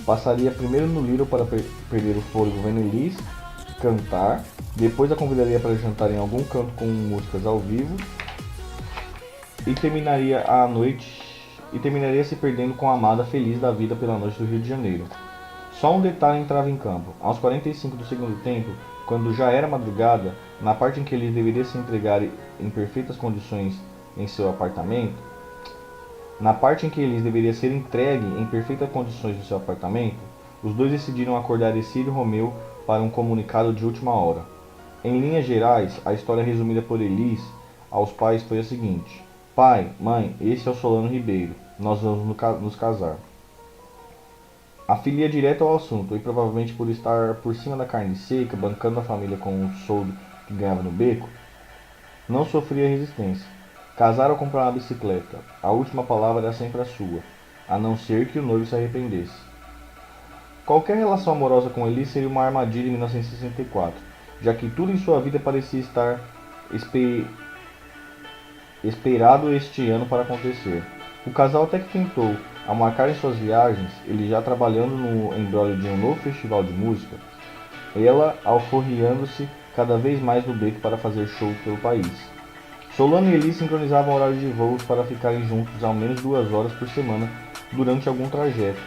Passaria primeiro no Little para perder o fôlego vendo Elis cantar, depois a convidaria para jantar em algum canto com músicas ao vivo e terminaria se perdendo com a amada feliz da vida pela noite do Rio de Janeiro. Só um detalhe entrava em campo. Aos 45 do segundo tempo, quando já era madrugada, na parte em que ele deveria se entregar em perfeitas condições em seu apartamento, os dois decidiram acordar Ercílio Romeu para um comunicado de última hora. Em linhas gerais, a história resumida por Elis aos pais foi a seguinte: pai, mãe, esse é o Solano Ribeiro, nós vamos nos casar. A filha ia direto ao assunto, e provavelmente por estar por cima da carne seca, bancando a família com o soldo que ganhava no beco, não sofria resistência. Casar ou comprar uma bicicleta, a última palavra era sempre a sua, a não ser que o noivo se arrependesse. Qualquer relação amorosa com Elis seria uma armadilha em 1964, já que tudo em sua vida parecia estar esperado este ano para acontecer. O casal até que tentou, ao marcarem suas viagens, ele já trabalhando no embrólio de um novo festival de música, ela alforriando-se cada vez mais no beco para fazer shows pelo país. Solano e Elis sincronizavam horários de voos para ficarem juntos ao menos 2 horas por semana durante algum trajeto.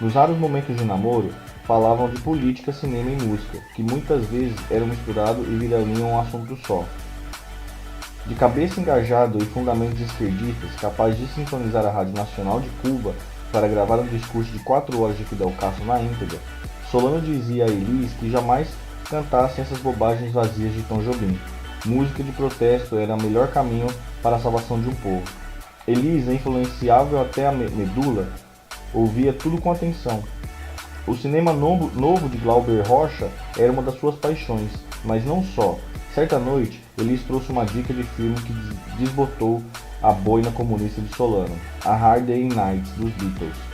Nos raros momentos de namoro, falavam de política, cinema e música, que muitas vezes eram misturados e virariam um assunto só. De cabeça engajado e fundamentos esquerdistas, capaz de sincronizar a Rádio Nacional de Cuba para gravar um discurso de 4 horas de Fidel Castro na íntegra, Solano dizia a Elis que jamais cantassem essas bobagens vazias de Tom Jobim. Música de protesto era o melhor caminho para a salvação de um povo. Elis, influenciável até a medula, ouvia tudo com atenção. O cinema novo de Glauber Rocha era uma das suas paixões, mas não só. Certa noite, Elis trouxe uma dica de filme que desbotou a boina comunista de Solano, A Hard Day Night, dos Beatles.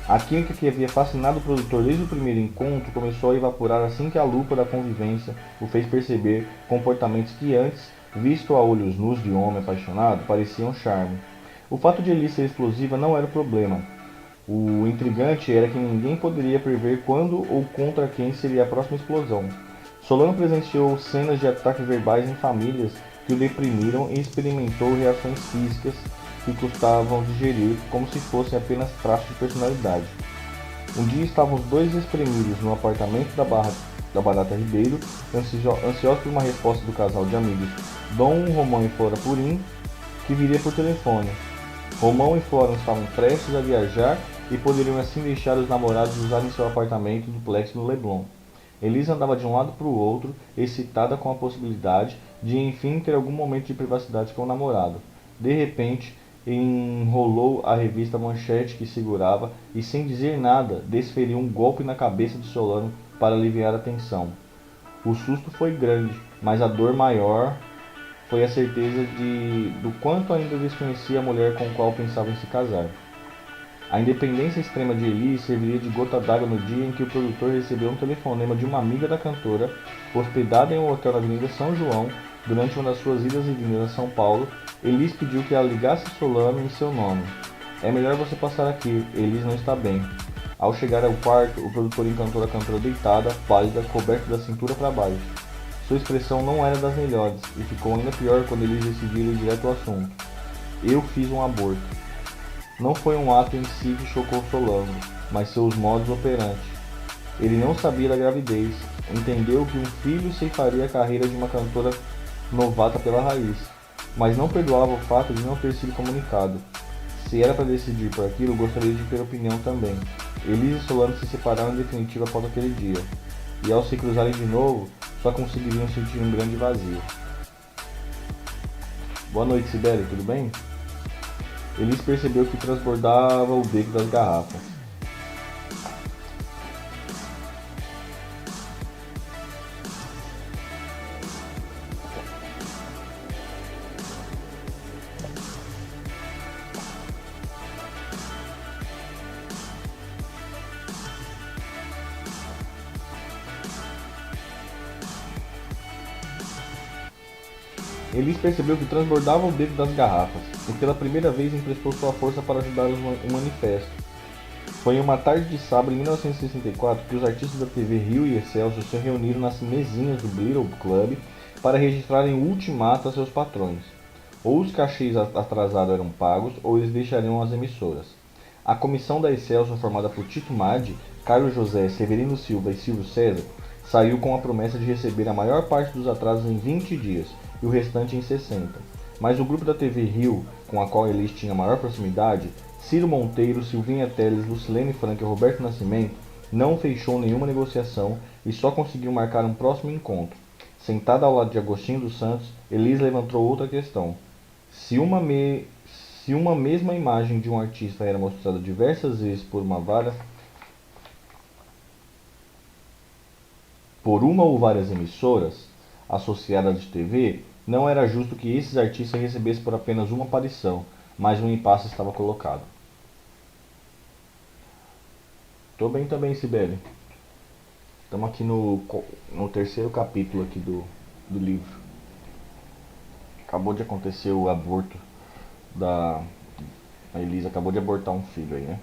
A química que havia fascinado o produtor desde o primeiro encontro começou a evaporar assim que a lupa da convivência o fez perceber comportamentos que antes, visto a olhos nus de um homem apaixonado, pareciam charme. O fato de Elis ser explosiva não era o problema. O intrigante era que ninguém poderia prever quando ou contra quem seria a próxima explosão. Solano presenciou cenas de ataques verbais em famílias que o deprimiram e experimentou reações físicas que custavam digerir como se fossem apenas traços de personalidade. Um dia estavam os dois espremidos no apartamento da Barata Ribeiro, ansiosos por uma resposta do casal de amigos Dom Romão e Flora Purim, que viria por telefone. Romão e Flora estavam prestes a viajar e poderiam assim deixar os namorados usarem seu apartamento duplex no Leblon. Elisa andava de um lado para o outro, excitada com a possibilidade de enfim ter algum momento de privacidade com o namorado. De repente, enrolou a revista Manchete que segurava e, sem dizer nada, desferiu um golpe na cabeça de Solano para aliviar a tensão. O susto foi grande, mas a dor maior foi a certeza do quanto ainda desconhecia a mulher com a qual pensava em se casar. A independência extrema de Elis serviria de gota d'água no dia em que o produtor recebeu um telefonema de uma amiga da cantora, hospedada em um hotel na Avenida São João, durante uma das suas idas e vindas a São Paulo. Elis pediu que ela ligasse Solano em seu nome. É melhor você passar aqui, Elis não está bem. Ao chegar ao quarto, o produtor encontrou a cantora deitada, pálida, coberta da cintura para baixo. Sua expressão não era das melhores, e ficou ainda pior quando Elis decidiu ir direto ao assunto. Eu fiz um aborto. Não foi um ato em si que chocou Solano, mas seus modos operantes. Ele não sabia da gravidez, entendeu que um filho ceifaria a carreira de uma cantora novata pela raiz, mas não perdoava o fato de não ter sido comunicado. Se era para decidir por aquilo, gostaria de ter opinião também. Elis e Solano se separaram em definitiva após aquele dia, e ao se cruzarem de novo, só conseguiriam sentir um grande vazio. Boa noite, Sibeli, tudo bem? Elis percebeu que transbordava o beco das garrafas. Elis percebeu que transbordava o beco das garrafas, e pela primeira vez emprestou sua força para ajudar o manifesto. Foi em uma tarde de sábado em 1964 que os artistas da TV Rio e Excelsior se reuniram nas mesinhas do Little Club para registrarem o ultimato a seus patrões. Ou os cachês atrasados eram pagos, ou eles deixariam as emissoras. A comissão da Excelsior, formada por Tito Madi, Carlos José, Severino Silva e Silvio César, saiu com a promessa de receber a maior parte dos atrasos em 20 dias, e o restante em 60. Mas o grupo da TV Rio, com a qual Elis tinha maior proximidade, Ciro Monteiro, Silvinha Teles, Lucilene Franco e Roberto Nascimento, não fechou nenhuma negociação e só conseguiu marcar um próximo encontro. Sentada ao lado de Agostinho dos Santos, Elis levantou outra questão. Se uma mesma imagem de um artista era mostrada diversas vezes por uma ou várias emissoras associadas de TV, não era justo que esses artistas recebessem por apenas uma aparição, mas um impasse estava colocado. Tô bem também, Sibeli. Estamos aqui no terceiro capítulo aqui do livro. Acabou de acontecer o aborto da... A Elisa acabou de abortar um filho aí, né?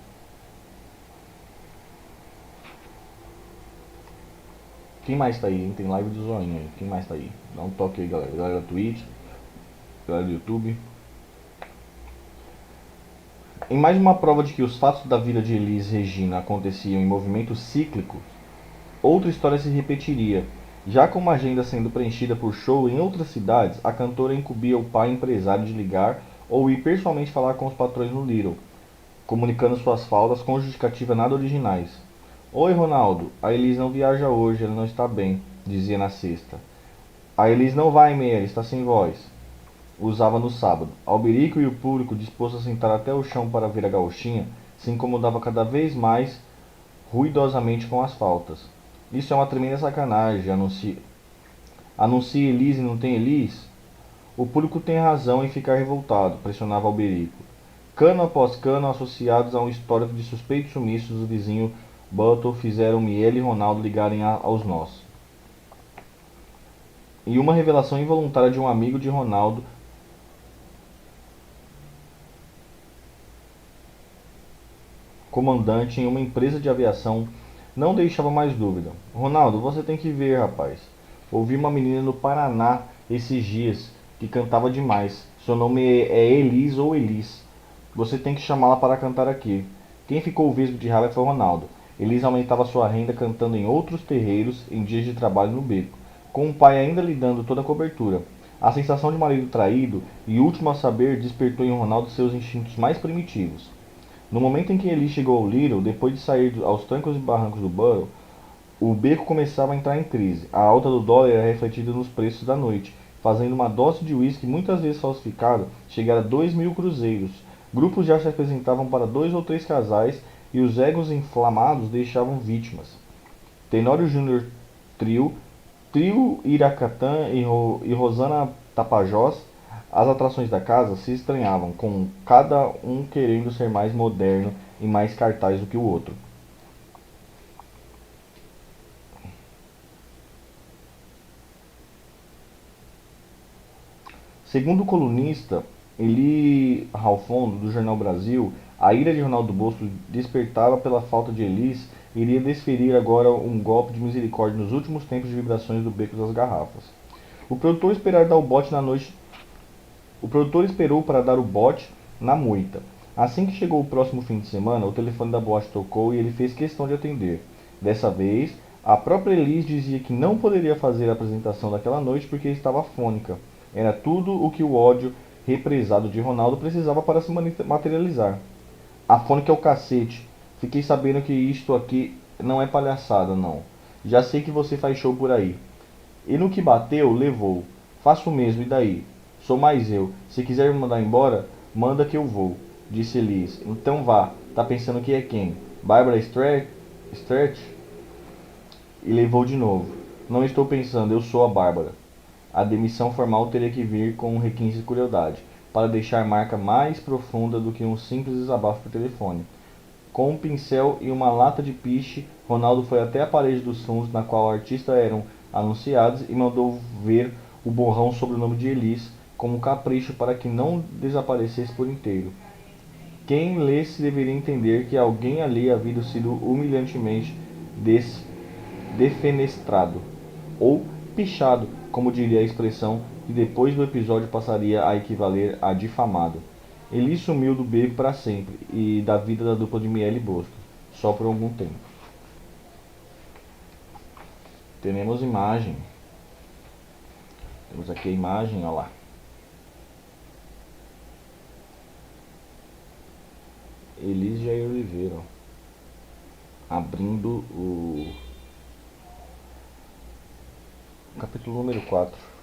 Quem mais tá aí, hein? Tem live do Zoinho aí. Quem mais tá aí? Dá um toque aí, galera. Galera da Twitch. galera do YouTube. Em mais uma prova de que os fatos da vida de Elis Regina aconteciam em movimento cíclico, outra história se repetiria. Já com uma agenda sendo preenchida por show em outras cidades, a cantora incumbia o pai empresário de ligar ou ir pessoalmente falar com os patrões no Little, comunicando suas faltas com justificativa nada originais. Oi, Ronaldo, a Elis não viaja hoje, ela não está bem, dizia na sexta. A Elis não vai, Meia, está sem voz. Usava no sábado. Alberico e o público, disposto a sentar até o chão para ver a gauchinha, se incomodava cada vez mais ruidosamente com as faltas. Isso é uma tremenda sacanagem, anuncia Elis e não tem Elis? O público tem razão em ficar revoltado, pressionava Alberico. Cano após cano, associados a um histórico de suspeitos sumiços do vizinho Buttle, fizeram Miele e Ronaldo ligarem aos nós. E uma revelação involuntária de um amigo de Ronaldo comandante em uma empresa de aviação não deixava mais dúvida. Ronaldo, você tem que ver, rapaz. Ouvi uma menina no Paraná esses dias que cantava demais. Seu nome é Elis ou Elis. Você tem que chamá-la para cantar aqui. Quem ficou vesgo de raiva foi Ronaldo. Elis aumentava sua renda cantando em outros terreiros em dias de trabalho no beco, com o pai ainda lhe dando toda a cobertura. A sensação de marido traído e último a saber despertou em Ronaldo seus instintos mais primitivos. No momento em que Elis chegou ao Little, depois de sair aos trancos e barrancos do Borough, o beco começava a entrar em crise. A alta do dólar era refletida nos preços da noite, fazendo uma dose de uísque muitas vezes falsificada chegar a 2.000 cruzeiros. Grupos já se apresentavam para 2 ou 3 casais e os egos inflamados deixavam vítimas. Tenório Júnior Trio, Trio Iracatã e Rosana Tapajós, as atrações da casa se estranhavam, com cada um querendo ser mais moderno e mais cartaz do que o outro. Segundo o colunista Eli Ralfondo, do Jornal Brasil, a ira de Ronaldo Bosco despertava pela falta de Elis e iria desferir agora um golpe de misericórdia nos últimos tempos de vibrações do beco das garrafas. O produtor esperou para dar o bote na moita. Assim que chegou o próximo fim de semana, o telefone da boate tocou e ele fez questão de atender. Dessa vez, a própria Elis dizia que não poderia fazer a apresentação daquela noite porque estava afônica. Era tudo o que o ódio represado de Ronaldo precisava para se materializar. Afônica é o cacete. Fiquei sabendo que isto aqui não é palhaçada, não. Já sei que você faz show por aí. E no que bateu, levou. Faço o mesmo, e daí? Sou mais eu. Se quiser me mandar embora, manda que eu vou, disse Elis. Então vá. Tá pensando que é quem? Barbara Stretch? E levou de novo. Não estou pensando, eu sou a Bárbara. A demissão formal teria que vir com um requinte de crueldade, para deixar marca mais profunda do que um simples desabafo por telefone. Com um pincel e uma lata de piche, Ronaldo foi até a parede dos fundos na qual artistas eram anunciados e mandou ver o borrão sobre o nome de Elis, como um capricho para que não desaparecesse por inteiro. Quem lesse deveria entender que alguém ali havia sido humilhantemente defenestrado, ou pichado, como diria a expressão que depois do episódio passaria a equivaler a difamado. Elis sumiu do beco para sempre e da vida da dupla de Miele e Bosco, só por algum tempo. Temos imagem. Temos aqui a imagem, olha lá. Elis Jair Oliveira, abrindo o capítulo número 4.